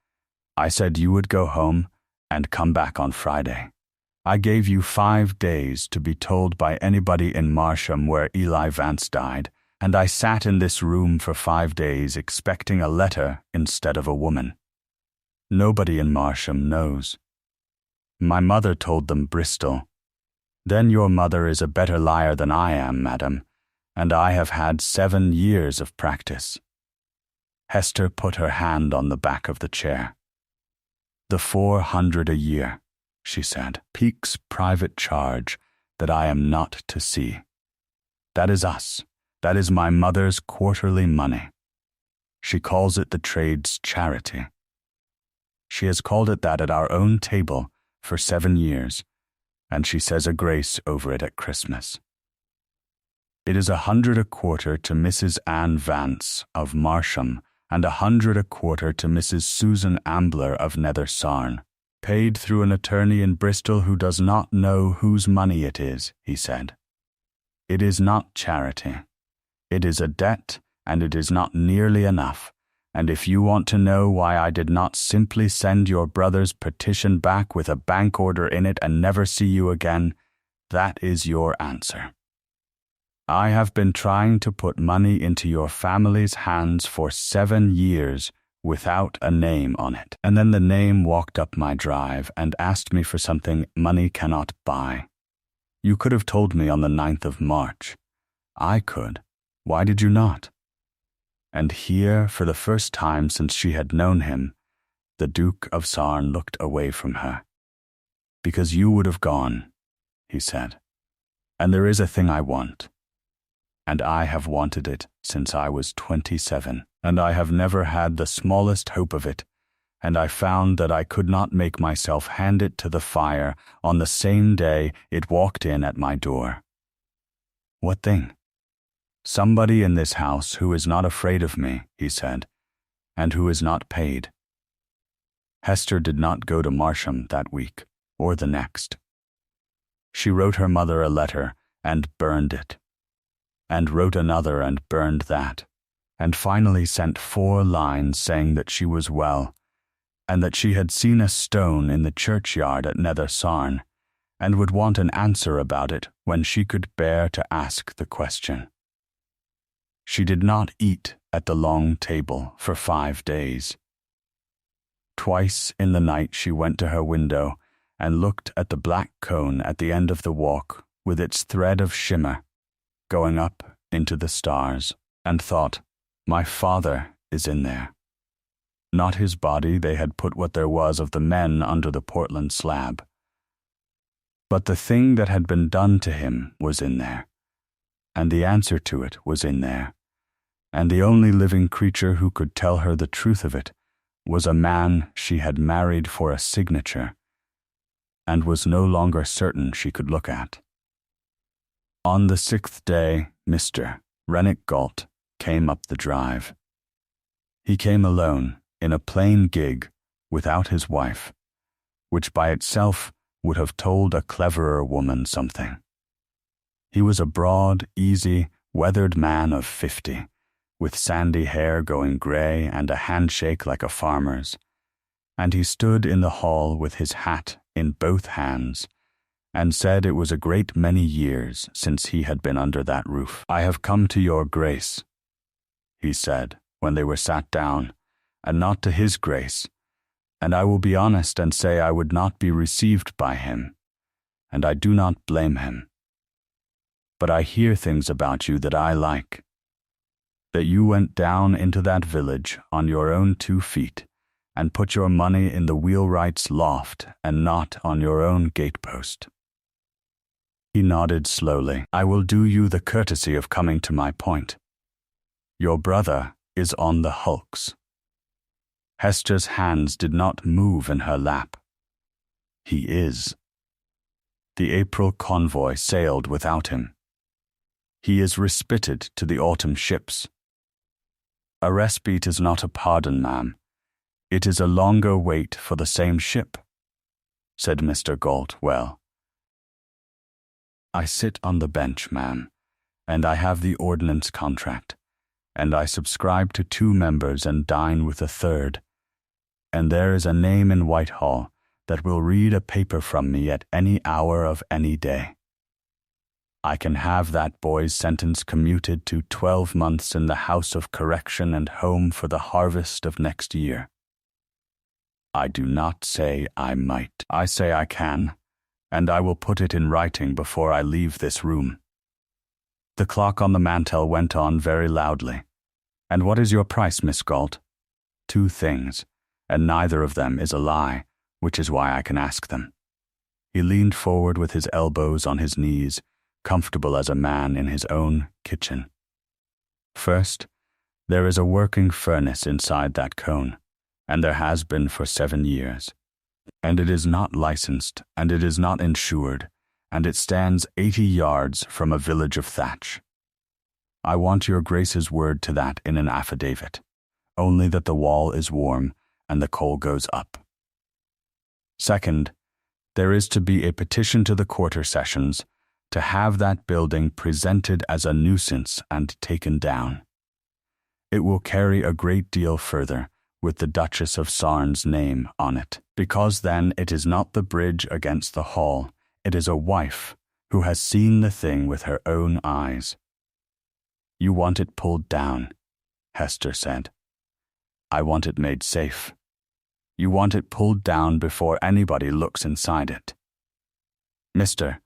"I said you would go home and come back on Friday. I gave you 5 days to be told by anybody in Marsham where Eli Vance died, and I sat in this room for 5 days expecting a letter instead of a woman. Nobody in Marsham knows. My mother told them Bristol. Then your mother is a better liar than I am, madam, and I have had 7 years of practice." Hester put her hand on the back of the chair. "The 400 a year," she said, "Peake's private charge that I am not to see. That is us. That is my mother's quarterly money. She calls it the trade's charity. She has called it that at our own table for 7 years, and she says a grace over it at Christmas. It is 100 a quarter to Mrs. Anne Vance of Marsham, and 100 a quarter to Mrs. Susan Ambler of Nether Sarne, paid through an attorney in Bristol who does not know whose money it is," he said. "It is not charity. It is a debt, and it is not nearly enough. And if you want to know why I did not simply send your brother's petition back with a bank order in it and never see you again, that is your answer. I have been trying to put money into your family's hands for 7 years without a name on it. And then the name walked up my drive and asked me for something money cannot buy. You could have told me on the 9th of March. I could. Why did you not?" And here, for the first time since she had known him, the Duke of Sarne looked away from her. "Because you would have gone," he said. "And there is a thing I want. And I have wanted it since I was 27, and I have never had the smallest hope of it, and I found that I could not make myself hand it to the fire on the same day it walked in at my door. What thing? Somebody in this house who is not afraid of me, he said, and who is not paid. Hester did not go to Marsham that week, or the next. She wrote her mother a letter and burned it, and wrote another and burned that, and finally sent 4 lines saying that she was well, and that she had seen a stone in the churchyard at Nether Sarne, and would want an answer about it when she could bear to ask the question. She did not eat at the long table for 5 days. Twice in the night she went to her window and looked at the black cone at the end of the walk with its thread of shimmer going up into the stars, and thought, my father is in there. Not his body, they had put what there was of the men under the Portland slab. But the thing that had been done to him was in there, and the answer to it was in there, and the only living creature who could tell her the truth of it was a man she had married for a signature, and was no longer certain she could look at. On the 6th day, Mr. Rennick Galt came up the drive. He came alone, in a plain gig, without his wife, which by itself would have told a cleverer woman something. He was a broad, easy, weathered man of 50, with sandy hair going grey and a handshake like a farmer's, and he stood in the hall with his hat in both hands, and said it was a great many years since he had been under that roof. I have come to your grace, he said, when they were sat down, and not to his grace, and I will be honest and say I would not be received by him, and I do not blame him. But I hear things about you that I like, that you went down into that village on your own 2 feet, and put your money in the wheelwright's loft and not on your own gatepost. He nodded slowly. I will do you the courtesy of coming to my point. Your brother is on the hulks. Hester's hands did not move in her lap. He is. The April convoy sailed without him. He is respited to the autumn ships. A respite is not a pardon, ma'am. It is a longer wait for the same ship, said Mr. Galt. Well, I sit on the bench, ma'am, and I have the ordnance contract, and I subscribe to 2 members and dine with a 3rd, and there is a name in Whitehall that will read a paper from me at any hour of any day. I can have that boy's sentence commuted to 12 months in the House of Correction and home for the harvest of next year. I do not say I might. I say I can, and I will put it in writing before I leave this room. The clock on the mantel went on very loudly. And what is your price, Miss Galt? 2 things, and neither of them is a lie, which is why I can ask them. He leaned forward with his elbows on his knees, comfortable as a man in his own kitchen. First, there is a working furnace inside that cone, and there has been for 7 years. And it is not licensed, and it is not insured, and it stands 80 yards from a village of thatch. I want your Grace's word to that in an affidavit, only that the wall is warm and the coal goes up. Second, there is to be a petition to the quarter sessions to have that building presented as a nuisance and taken down. It will carry a great deal further with the Duchess of Sarne's name on it, because then it is not the bridge against the hall, it is a wife who has seen the thing with her own eyes. You want it pulled down, Hester said. I want it made safe. You want it pulled down before anybody looks inside it. Mr.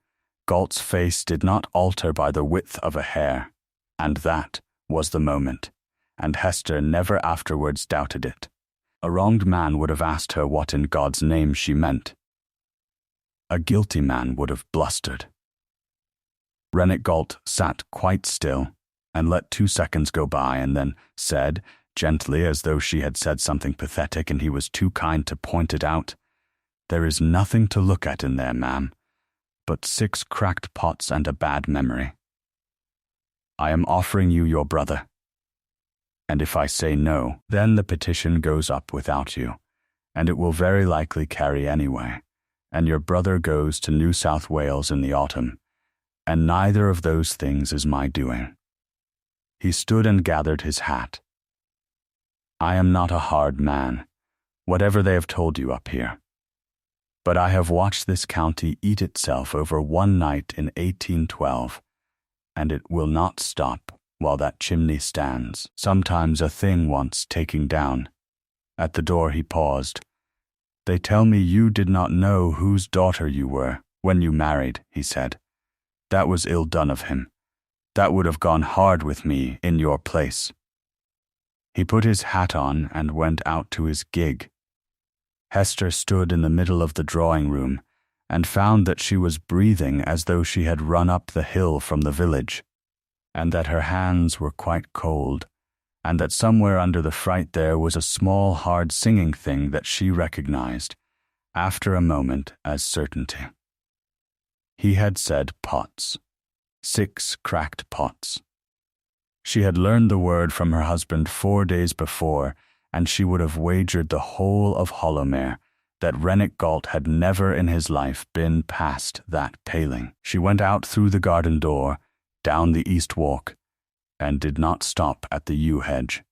Galt's face did not alter by the width of a hair, and that was the moment, and Hester never afterwards doubted it. A wronged man would have asked her what in God's name she meant. A guilty man would have blustered. Rennick Galt sat quite still and let 2 seconds go by and then said, gently as though she had said something pathetic and he was too kind to point it out. "There is nothing to look at in there, ma'am, but 6 cracked pots and a bad memory. I am offering you your brother. And if I say no, then the petition goes up without you, and it will very likely carry anyway, and your brother goes to New South Wales in the autumn, and neither of those things is my doing." He stood and gathered his hat. "I am not a hard man, whatever they have told you up here. But I have watched this county eat itself over one night in 1812, and it will not stop while that chimney stands. Sometimes a thing wants taking down." At the door he paused. "They tell me you did not know whose daughter you were when you married," he said. "That was ill done of him. That would have gone hard with me in your place." He put his hat on and went out to his gig. Hester stood in the middle of the drawing-room and found that she was breathing as though she had run up the hill from the village, and that her hands were quite cold, and that somewhere under the fright there was a small, hard singing thing that she recognized, after a moment, as certainty. He had said pots. 6 cracked pots. She had learned the word from her husband 4 days before, and she would have wagered the whole of Hollowmere that Rennick Galt had never in his life been past that paling. She went out through the garden door, down the east walk, and did not stop at the yew hedge.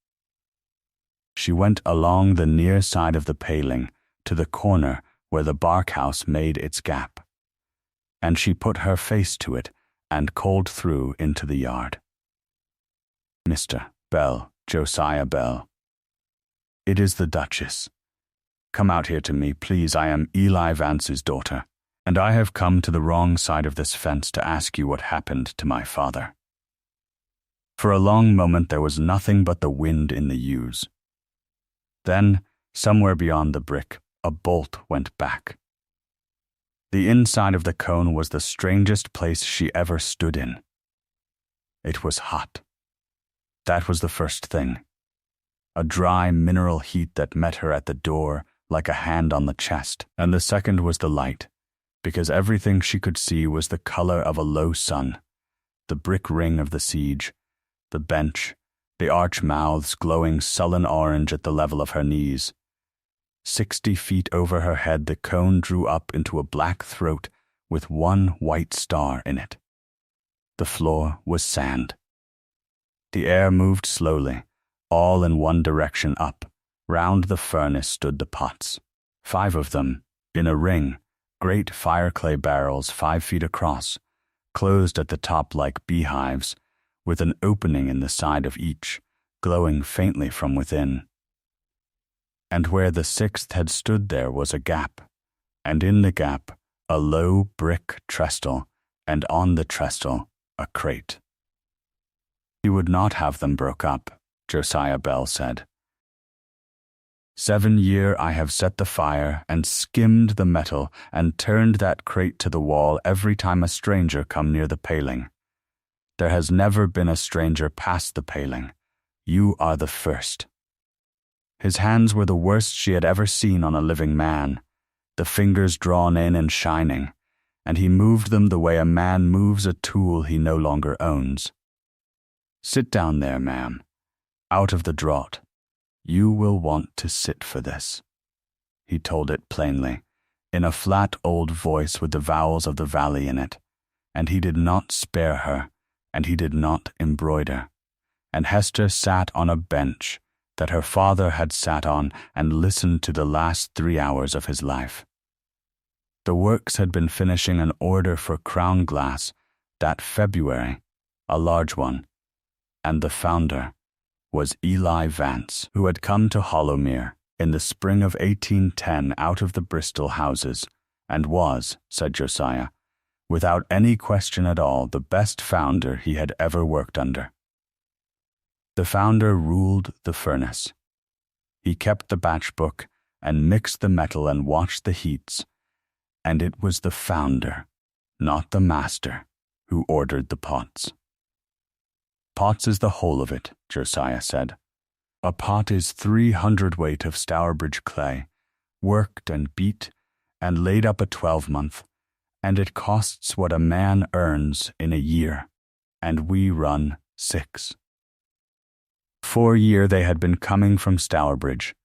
She went along the near side of the paling to the corner where the bark house made its gap, and she put her face to it and called through into the yard. "Mr. Bell, Josiah Bell. It is the Duchess. Come out here to me, please. I am Eli Vance's daughter, and I have come to the wrong side of this fence to ask you what happened to my father." For a long moment there was nothing but the wind in the yews. Then, somewhere beyond the brick, a bolt went back. The inside of the cone was the strangest place she ever stood in. It was hot. That was the first thing. A dry mineral heat that met her at the door like a hand on the chest, and the second was the light, because everything she could see was the color of a low sun, the brick ring of the siege, the bench, the arch mouths glowing sullen orange at the level of her knees. 60 feet over her head the cone drew up into a black throat with one white star in it. The floor was sand. The air moved slowly, all in one direction up. Round the furnace stood the pots, 5 of them, in a ring, great fireclay barrels 5 feet across, closed at the top like beehives, with an opening in the side of each, glowing faintly from within. And where the 6th had stood there was a gap, and in the gap a low brick trestle, and on the trestle a crate. He would not have them broke up, Josiah Bell said. 7 year I have set the fire and skimmed the metal and turned that crate to the wall every time a stranger come near the paling. There has never been a stranger past the paling. You are the first. His hands were the worst she had ever seen on a living man, the fingers drawn in and shining, and he moved them the way a man moves a tool he no longer owns. Sit down there, ma'am, out of the draught. You will want to sit for this, he told it plainly, in a flat old voice with the vowels of the valley in it, and he did not spare her, and he did not embroider, and Hester sat on a bench that her father had sat on and listened to the last 3 hours of his life. The works had been finishing an order for crown glass that February, a large one, and the founder was Eli Vance, who had come to Hollowmere in the spring of 1810 out of the Bristol houses, and was, said Josiah, without any question at all, the best founder he had ever worked under. The founder ruled the furnace. He kept the batch book and mixed the metal and watched the heats, and it was the founder, not the master, who ordered the pots. Pots is the whole of it, Josiah said. A pot is 300 weight of Stourbridge clay, worked and beat, and laid up a 12-month, and it costs what a man earns in a year, and we run 6. 4 years they had been coming from Stourbridge.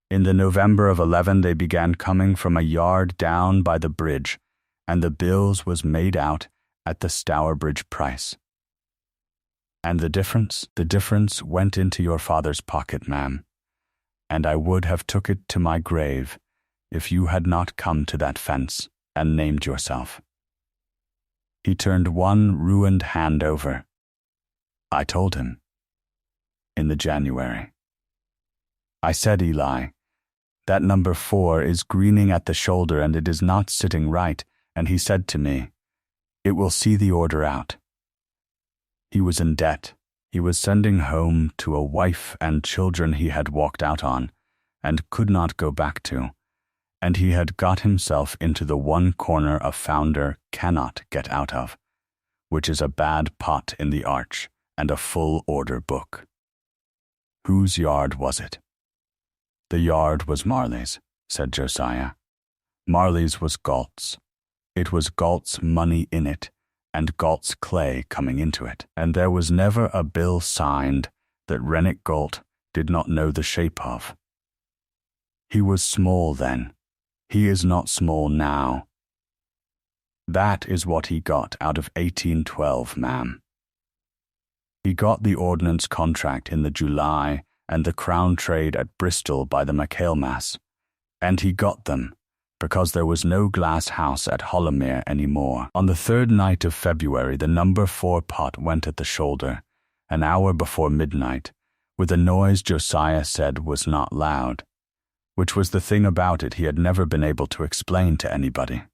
In the November of 11 they began coming from a yard down by the bridge, and the bills was made out at the Stourbridge price. And the difference went into your father's pocket, ma'am, and I would have took it to my grave if you had not come to that fence and named yourself. He turned one ruined hand over. I told him. In the January. I said, Eli, that number 4 is greening at the shoulder and it is not sitting right, and he said to me, it will see the order out. He was in debt. He was sending home to a wife and children he had walked out on, and could not go back to, and he had got himself into the one corner a founder cannot get out of, which is a bad pot in the arch and a full order book. Whose yard was it? The yard was Marley's, said Josiah. Marley's was Galt's. It was Galt's money in it, and Galt's clay coming into it, and there was never a bill signed that Rennick Galt did not know the shape of. He was small then. He is not small now. That is what he got out of 1812, ma'am. He got the ordnance contract in the July and the crown trade at Bristol by the Michaelmas, and he got them because there was no glass house at Hollowmere any more. On the 3rd night of February, the number 4 pot went at the shoulder, an hour before midnight, with a noise Josiah said was not loud, which was the thing about it he had never been able to explain to anybody.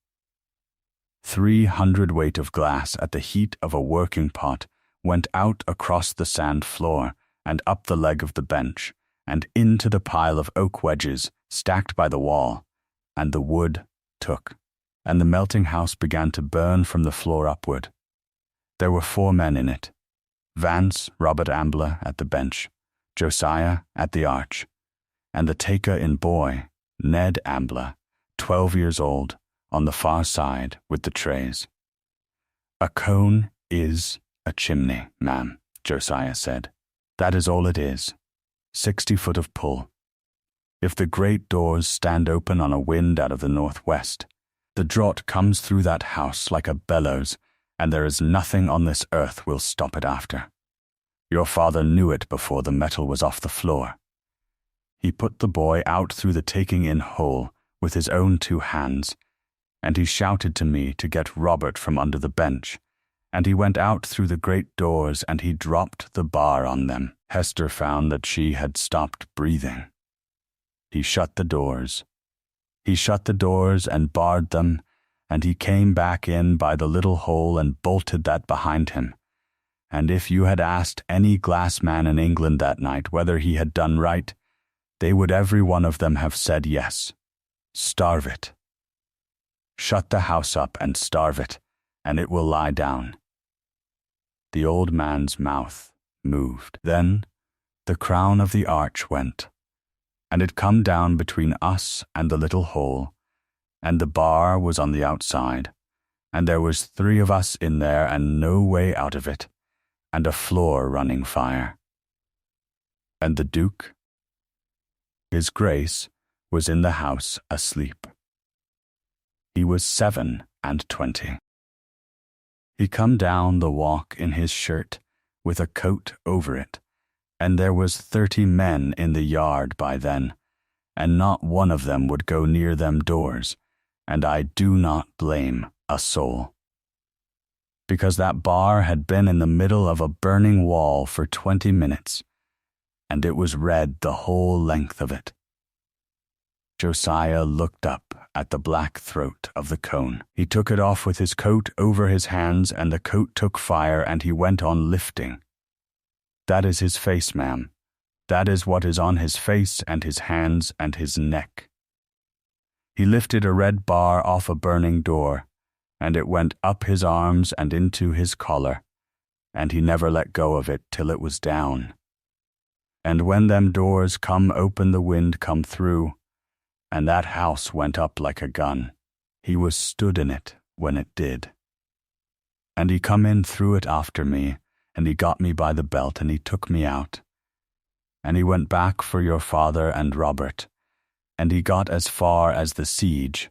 300 weight of glass at the heat of a working pot went out across the sand floor and up the leg of the bench and into the pile of oak wedges stacked by the wall, and the wood took, and the melting house began to burn from the floor upward. There were 4 men in it, Vance, Robert Ambler at the bench, Josiah at the arch, and the taker in boy, Ned Ambler, 12 years old, on the far side with the trays. A cone is a chimney, ma'am, Josiah said. That is all it is, 60 foot of pull. If the great doors stand open on a wind out of the northwest, the draught comes through that house like a bellows, and there is nothing on this earth will stop it after. Your father knew it before the metal was off the floor. He put the boy out through the taking-in hole with his own 2 hands, and he shouted to me to get Robert from under the bench, and he went out through the great doors and he dropped the bar on them. Hester found that she had stopped breathing. He shut the doors. He shut the doors and barred them, and he came back in by the little hole and bolted that behind him. And if you had asked any glass man in England that night whether he had done right, they would every one of them have said yes. Starve it. Shut the house up and starve it, and it will lie down. The old man's mouth moved. Then the crown of the arch went, and it come down between us and the little hole, and the bar was on the outside, and there was 3 of us in there and no way out of it, and a floor running fire. And the Duke, His Grace, was in the house asleep. He was 27. He come down the walk in his shirt, with a coat over it, and there was 30 men in the yard by then, and not one of them would go near them doors, and I do not blame a soul. Because that bar had been in the middle of a burning wall for 20 minutes, and it was red the whole length of it. Josiah looked up at the black throat of the cone. He took it off with his coat over his hands, and the coat took fire, and he went on lifting. That is his face, ma'am. That is what is on his face and his hands and his neck. He lifted a red bar off a burning door, and it went up his arms and into his collar, and he never let go of it till it was down. And when them doors come open the wind come through, and that house went up like a gun. He was stood in it when it did. And he come in through it after me, and he got me by the belt, and he took me out. And he went back for your father and Robert, and he got as far as the siege,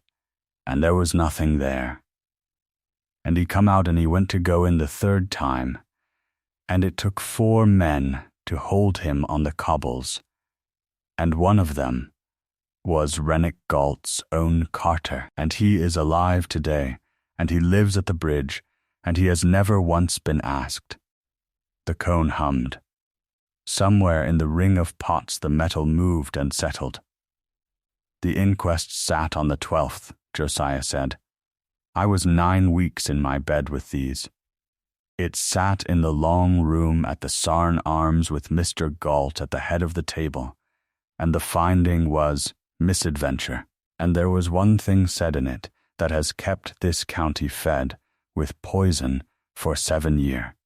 and there was nothing there. And he come out and he went to go in the third time, and it took 4 men to hold him on the cobbles, and one of them was Rennick Galt's own carter, and he is alive today, and he lives at the bridge, and he has never once been asked. The cone hummed. Somewhere in the ring of pots the metal moved and settled. The inquest sat on the 12th, Josiah said. I was 9 weeks in my bed with these. It sat in the long room at the Sarne Arms with Mr. Galt at the head of the table, and the finding was misadventure, and there was one thing said in it that has kept this county fed with poison for 7 year.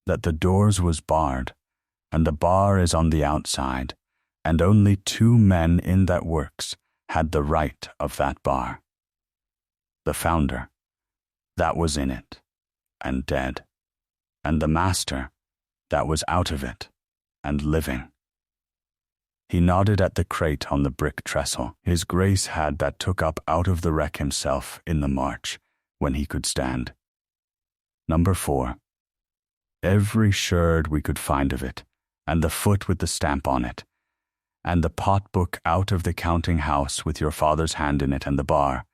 That the doors was barred, and the bar is on the outside, and only 2 men in that works had the right of that bar. The founder, that was in it, and dead, and the master, that was out of it, and living. He nodded at the crate on the brick trestle his grace had that took up out of the wreck himself in the march, when he could stand. Number 4. Every sherd we could find of it, and the foot with the stamp on it, and the pot book out of the counting house with your father's hand in it and the bar,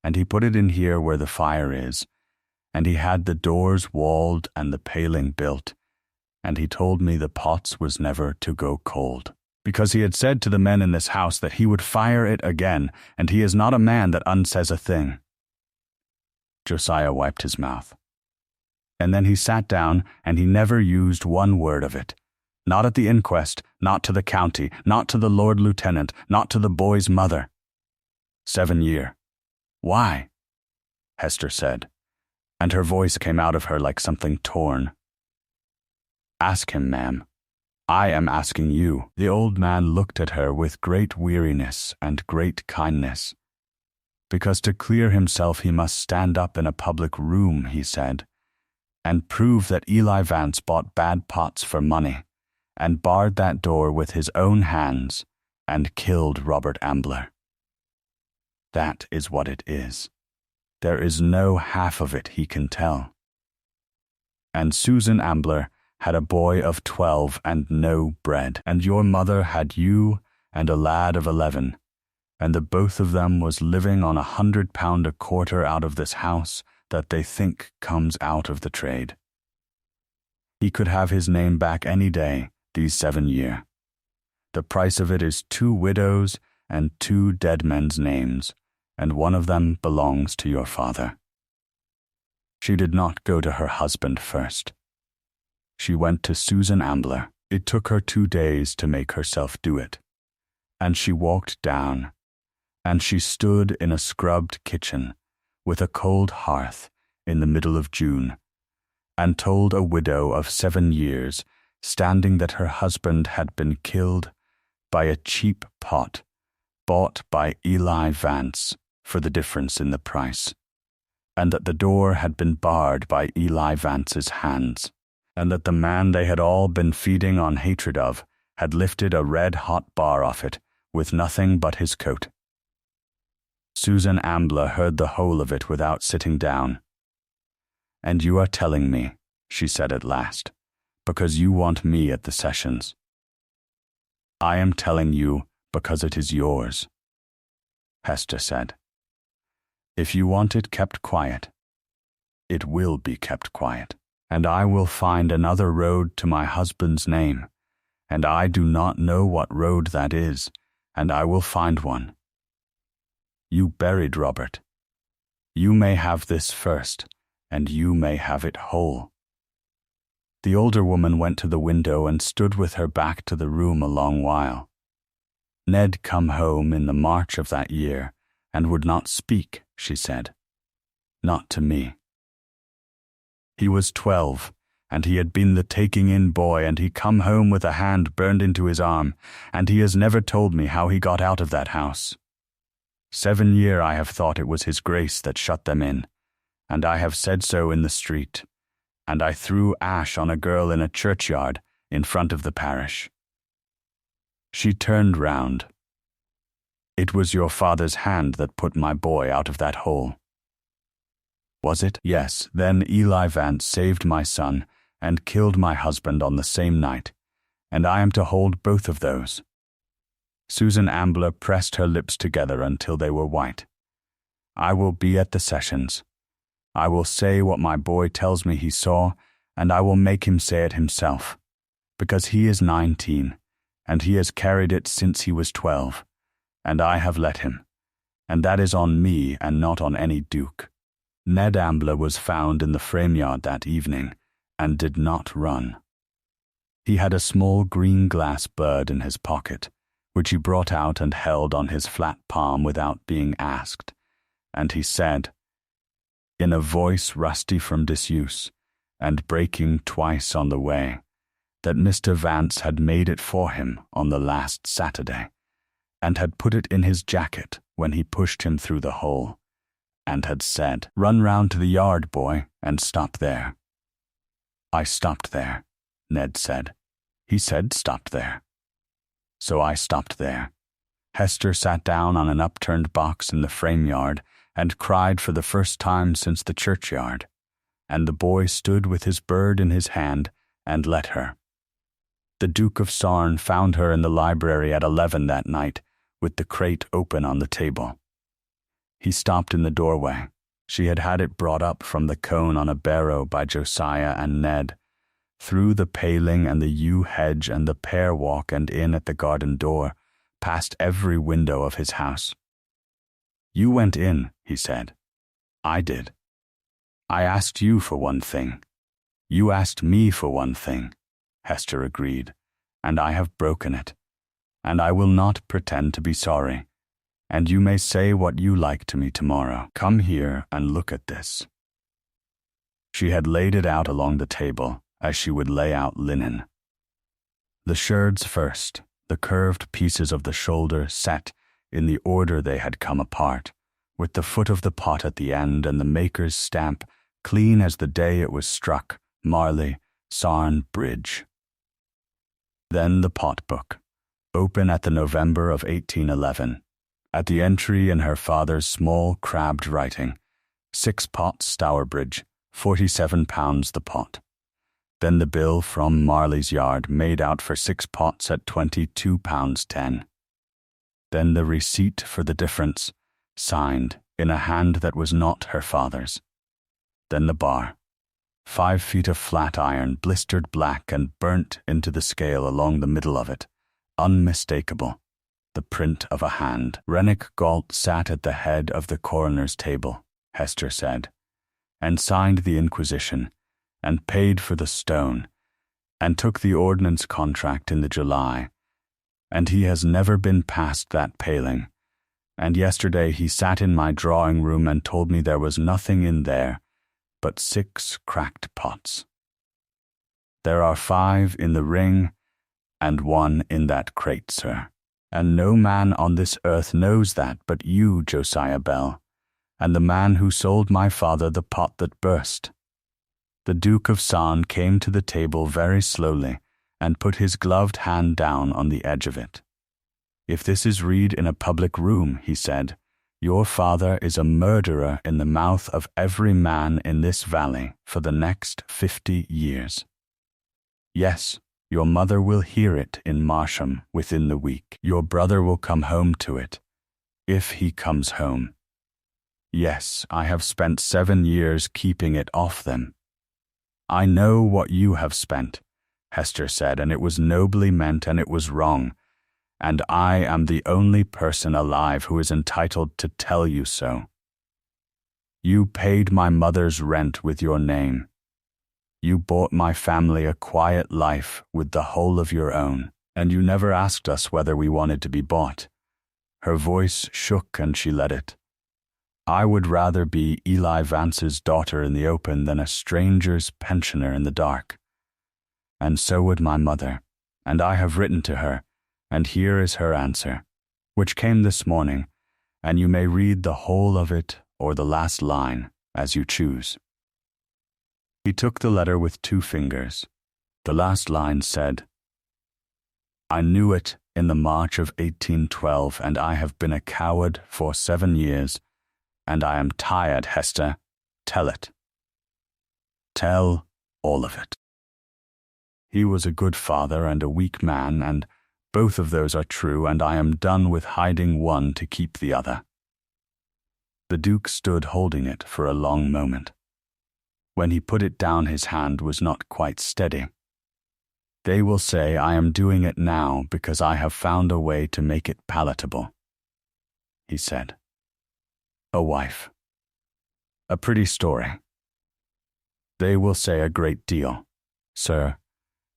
and he put it in here where the fire is, and he had the doors walled and the paling built, and he told me the pots was never to go cold, because he had said to the men in this house that he would fire it again, and he is not a man that unsays a thing. Josiah wiped his mouth. And then he sat down, and he never used one word of it. Not at the inquest, not to the county, not to the Lord Lieutenant, not to the boy's mother. 7 year. Why? Hester said, and her voice came out of her like something torn. Ask him, ma'am. I am asking you. The old man looked at her with great weariness and great kindness. Because to clear himself he must stand up in a public room, he said, and prove that Eli Vance bought bad pots for money, and barred that door with his own hands, and killed Robert Ambler. That is what it is. There is no half of it he can tell. And Susan Ambler had a boy of 12 and no bread, and your mother had you and a lad of 11, and the both of them was living on £100 a quarter out of this house that they think comes out of the trade. He could have his name back any day, these 7 year. The price of it is 2 widows and 2 dead men's names, and one of them belongs to your father. She did not go to her husband first. She went to Susan Ambler. It took her 2 days to make herself do it. And she walked down, and she stood in a scrubbed kitchen with a cold hearth in the middle of June, and told a widow of 7 years standing that her husband had been killed by a cheap pot bought by Eli Vance for the difference in the price, and that the door had been barred by Eli Vance's hands, and that the man they had all been feeding on hatred of had lifted a red-hot bar off it with nothing but his coat. Susan Ambler heard the whole of it without sitting down. And you are telling me, she said at last, because you want me at the sessions. I am telling you because it is yours, Hester said. If you want it kept quiet, it will be kept quiet, and I will find another road to my husband's name, and I do not know what road that is, and I will find one. You buried Robert. You may have this first, and you may have it whole. The older woman went to the window and stood with her back to the room a long while. Ned come home in the March of that year, and would not speak, she said. Not to me. He was 12, and he had been the taking-in boy, and he come home with a hand burned into his arm, and he has never told me how he got out of that house. 7 year I have thought it was his grace that shut them in, and I have said so in the street, and I threw ash on a girl in a churchyard in front of the parish. She turned round. It was your father's hand that put my boy out of that hole. Was it? Yes. Then Eli Vance saved my son and killed my husband on the same night, and I am to hold both of those. Susan Ambler pressed her lips together until they were white. I will be at the sessions. I will say what my boy tells me he saw, and I will make him say it himself, because he is 19, and he has carried it since he was 12, and I have let him, and that is on me and not on any duke. Ned Ambler was found in the frameyard that evening, and did not run. He had a small green glass bird in his pocket, which he brought out and held on his flat palm without being asked, and he said, in a voice rusty from disuse, and breaking twice on the way, that Mr. Vance had made it for him on the last Saturday, and had put it in his jacket when he pushed him through the hole, and had said, "Run round to the yard, boy, and stop there." I stopped there, Ned said. He said stopped there. So I stopped there. Hester sat down on an upturned box in the frameyard and cried for the first time since the churchyard, and the boy stood with his bird in his hand and let her. The Duke of Sarne found her in the library at 11 that night, with the crate open on the table. He stopped in the doorway. She had had it brought up from the cone on a barrow by Josiah and Ned, through the paling and the yew hedge and the pear walk and in at the garden door, past every window of his house. You went in, he said. I did. I asked you for one thing. You asked me for one thing, Hester agreed, and I have broken it, and I will not pretend to be sorry. And you may say what you like to me tomorrow. Come here and look at this. She had laid it out along the table, as she would lay out linen. The sherds first, the curved pieces of the shoulder set in the order they had come apart, with the foot of the pot at the end and the maker's stamp, clean as the day it was struck, Marley, Sarne Bridge. Then the pot book, open at the November of 1811. At the entry in her father's small crabbed writing, 6 pots Stourbridge, £47 the pot. Then the bill from Marley's yard made out for 6 pots at £22.10. Then the receipt for the difference, signed in a hand that was not her father's. Then the bar, 5 feet of flat iron blistered black and burnt into the scale along the middle of it, unmistakable. The print of a hand. Rennick Galt sat at the head of the coroner's table, Hester said, and signed the inquisition, and paid for the stone, and took the ordnance contract in the July, and he has never been past that paling, and yesterday he sat in my drawing room and told me there was nothing in there but 6 cracked pots. There are 5 in the ring, and 1 in that crate, sir. And no man on this earth knows that but you, Josiah Bell, and the man who sold my father the pot that burst. The Duke of Sarne came to the table very slowly and put his gloved hand down on the edge of it. If this is read in a public room, he said, your father is a murderer in the mouth of every man in this valley for the next 50 years. Yes, your mother will hear it in Marsham within the week. Your brother will come home to it, if he comes home. Yes, I have spent 7 years keeping it off them. I know what you have spent, Hester said, and it was nobly meant and it was wrong, and I am the only person alive who is entitled to tell you so. You paid my mother's rent with your name. You bought my family a quiet life with the whole of your own, and you never asked us whether we wanted to be bought. Her voice shook and she let it. I would rather be Eli Vance's daughter in the open than a stranger's pensioner in the dark. And so would my mother, and I have written to her, and here is her answer, which came this morning, and you may read the whole of it or the last line, as you choose." He took the letter with 2 fingers. The last line said, "I knew it in the March of 1812, and I have been a coward for 7 years, and I am tired, Hester. Tell it. Tell all of it." He was a good father and a weak man, and both of those are true, and I am done with hiding one to keep the other. The Duke stood holding it for a long moment. When he put it down, his hand was not quite steady. "They will say I am doing it now because I have found a way to make it palatable," he said. "A wife. A pretty story. They will say a great deal, sir."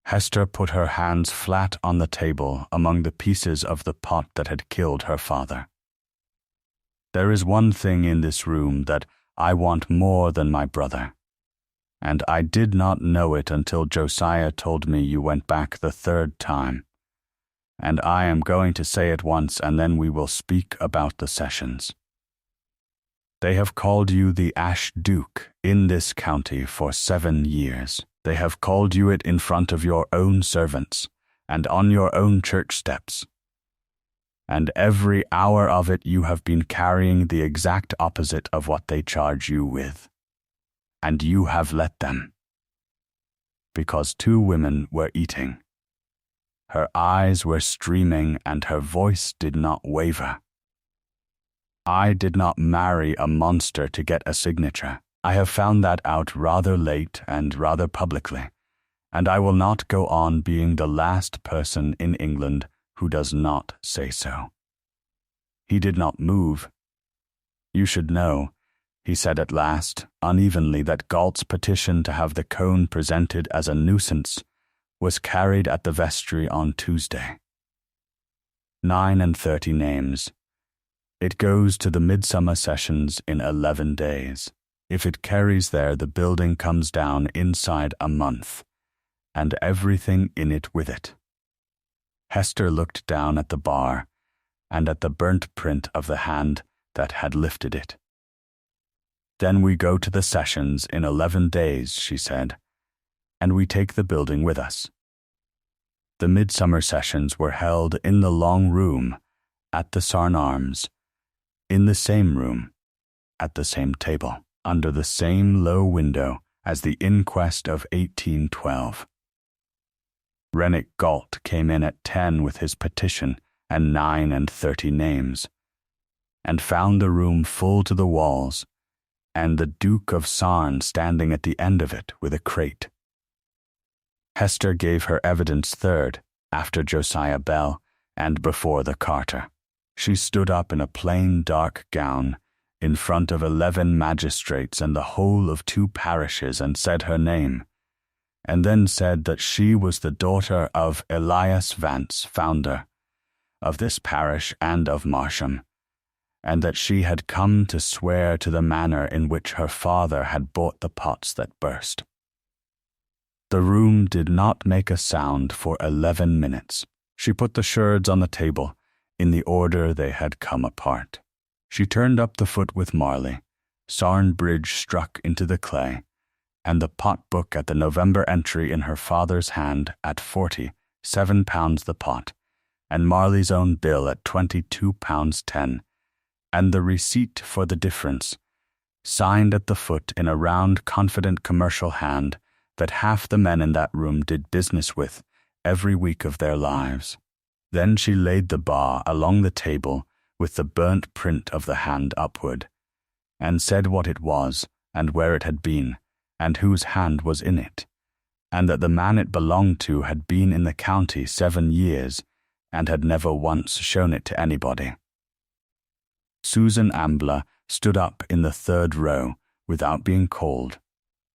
Hester put her hands flat on the table among the pieces of the pot that had killed her father. "There is one thing in this room that I want more than my brother, and I did not know it until Josiah told me you went back the 3rd time, and I am going to say it once, and then we will speak about the sessions. They have called you the Archduke in this county for 7 years. They have called you it in front of your own servants and on your own church steps. And every hour of it you have been carrying the exact opposite of what they charge you with. And you have let them. Because 2 women were eating. Her eyes were streaming and her voice did not waver. I did not marry a monster to get a signature. I have found that out rather late and rather publicly, and I will not go on being the last person in England who does not say so." He did not move. "You should know," he said at last, unevenly, "that Galt's petition to have the cone presented as a nuisance was carried at the vestry on Tuesday. 39 names. It goes to the midsummer sessions in 11 days. If it carries there, the building comes down inside a month, and everything in it with it." Hester looked down at the bar and at the burnt print of the hand that had lifted it. "Then we go to the sessions in 11 days, she said, "and we take the building with us." The midsummer sessions were held in the long room at the Sarne Arms, in the same room, at the same table, under the same low window as the inquest of 1812. Rennick Galt came in at 10 with his petition and 39 names, and found the room full to the walls, and the Duke of Sarne standing at the end of it with a crate. Hester gave her evidence 3rd, after Josiah Bell, and before the carter. She stood up in a plain dark gown, in front of 11 magistrates and the whole of 2 parishes, and said her name, and then said that she was the daughter of Elias Vance, founder of this parish and of Marsham, and that she had come to swear to the manner in which her father had bought the pots that burst. The room did not make a sound for 11 minutes. She put the sherds on the table, in the order they had come apart. She turned up the foot with Marley, Sarne Bridge struck into the clay, and the pot book at the November entry in her father's hand at 47 pounds the pot, and Marley's own bill at 22 pounds 10, and the receipt for the difference, signed at the foot in a round, confident commercial hand that half the men in that room did business with every week of their lives. Then she laid the bar along the table with the burnt print of the hand upward, and said what it was, and where it had been, and whose hand was in it, and that the man it belonged to had been in the county 7 years, and had never once shown it to anybody. Susan Ambler stood up in the 3rd row without being called,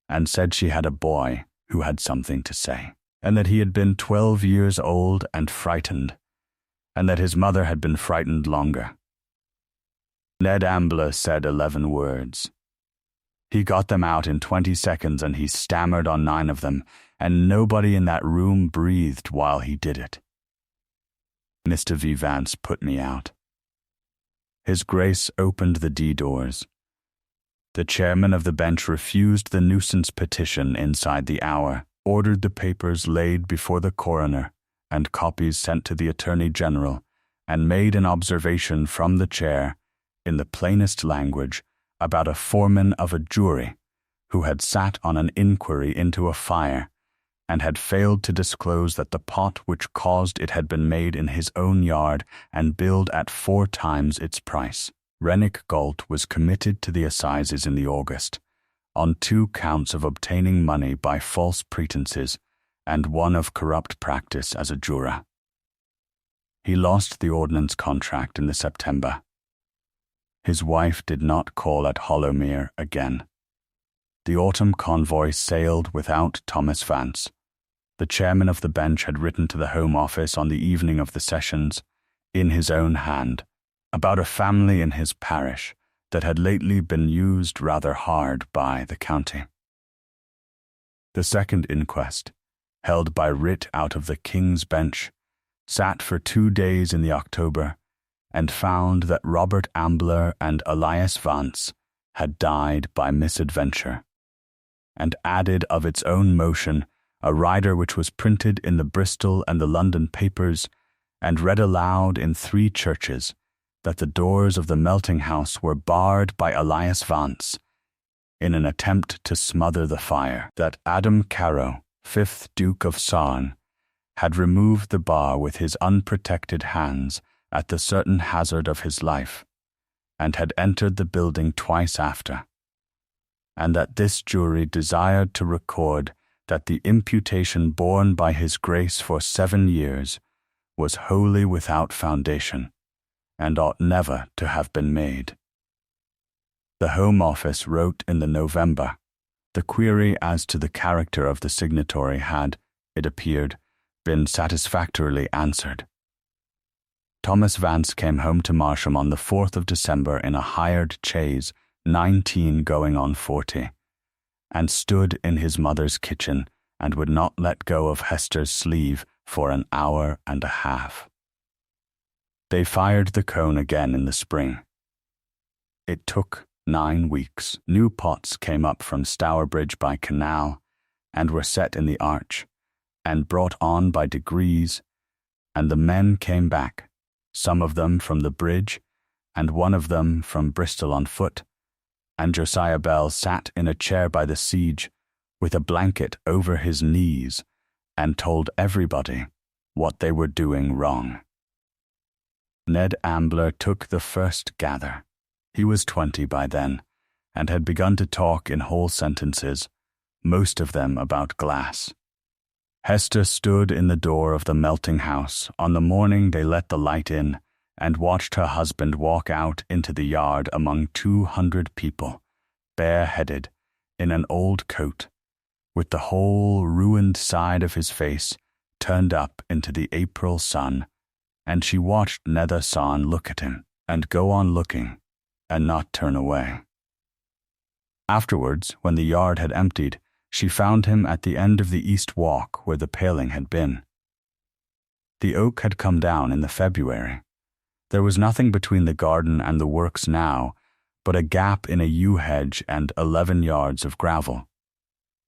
and said she had a boy who had something to say, and that he had been 12 years old and frightened, and that his mother had been frightened longer. Ned Ambler said 11 words. He got them out in 20 seconds and he stammered on 9 of them, and nobody in that room breathed while he did it. Mr. V. Vance put me out. His Grace opened the D-doors. The chairman of the bench refused the nuisance petition inside the hour, ordered the papers laid before the coroner and copies sent to the Attorney General, and made an observation from the chair, in the plainest language, about a foreman of a jury who had sat on an inquiry into a fire and had failed to disclose that the pot which caused it had been made in his own yard and billed at 4 times its price. Rennick Galt was committed to the assizes in the August, on 2 counts of obtaining money by false pretenses and 1 of corrupt practice as a juror. He lost the ordnance contract in the September. His wife did not call at Hollowmere again. The autumn convoy sailed without Thomas Vance. The chairman of the bench had written to the Home Office on the evening of the sessions, in his own hand, about a family in his parish that had lately been used rather hard by the county. The second inquest, held by writ out of the King's Bench, sat for 2 days in the October, and found that Robert Ambler and Elias Vance had died by misadventure, and added of its own motion a rider which was printed in the Bristol and the London papers, and read aloud in 3 churches, that the doors of the melting house were barred by Elias Vance, in an attempt to smother the fire, that Adam Carrow, 5th Duke of Sarne, had removed the bar with his unprotected hands at the certain hazard of his life, and had entered the building twice after, and that this jury desired to record that the imputation borne by his Grace for 7 years was wholly without foundation, and ought never to have been made. The Home Office wrote in the November. The query as to the character of the signatory had, it appeared, been satisfactorily answered. Thomas Vance came home to Marsham on the 4th of December in a hired chaise, 19 going on 40, and stood in his mother's kitchen and would not let go of Hester's sleeve for an hour and a half. They fired the cone again in the spring. It took 9 weeks. New pots came up from Stourbridge by canal and were set in the arch, and brought on by degrees, and the men came back, some of them from the bridge, and one of them from Bristol on foot, and Josiah Bell sat in a chair by the siege, with a blanket over his knees, and told everybody what they were doing wrong. Ned Ambler took the first gather. He was 20 by then, and had begun to talk in whole sentences, most of them about glass. Hester stood in the door of the melting house on the morning they let the light in, and watched her husband walk out into the yard among 200 people, bareheaded, in an old coat, with the whole ruined side of his face turned up into the April sun, and she watched Nether Sarne look at him, and go on looking, and not turn away. Afterwards, when the yard had emptied, she found him at the end of the east walk where the paling had been. The oak had come down in the February. There was nothing between the garden and the works now, but a gap in a yew hedge and 11 yards of gravel.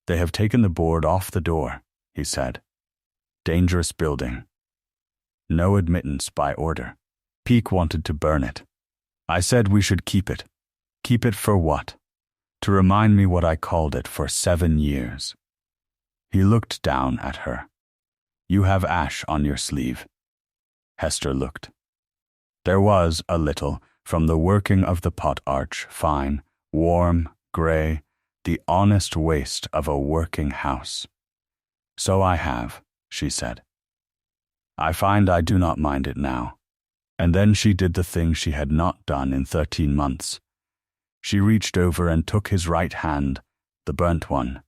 They have taken the board off the door, he said. Dangerous building. No admittance by order. Peake wanted to burn it. I said we should keep it. Keep it for what? To remind me what I called it for 7 years. He looked down at her. You have ash on your sleeve. Hester looked. There was a little, from the working of the pot arch, fine, warm, grey, the honest waste of a working house. So I have, she said. I find I do not mind it now. And then she did the thing she had not done in 13 months. She reached over and took his right hand, the burnt one,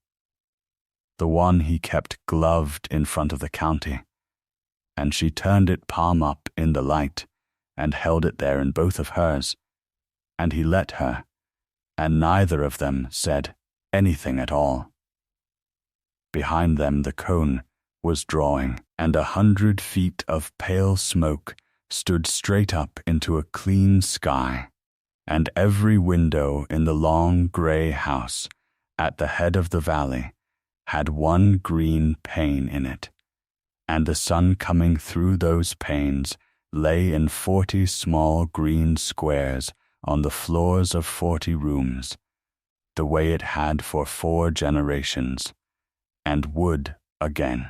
the one he kept gloved in front of the county, and she turned it palm up in the light, and held it there in both of hers, and he let her, and neither of them said anything at all. Behind them the cone was drawing, and 100 feet of pale smoke stood straight up into a clean sky, and every window in the long grey house at the head of the valley had one green pane in it, and the sun coming through those panes lay in 40 small green squares on the floors of 40 rooms, the way it had for 4 generations, and would again.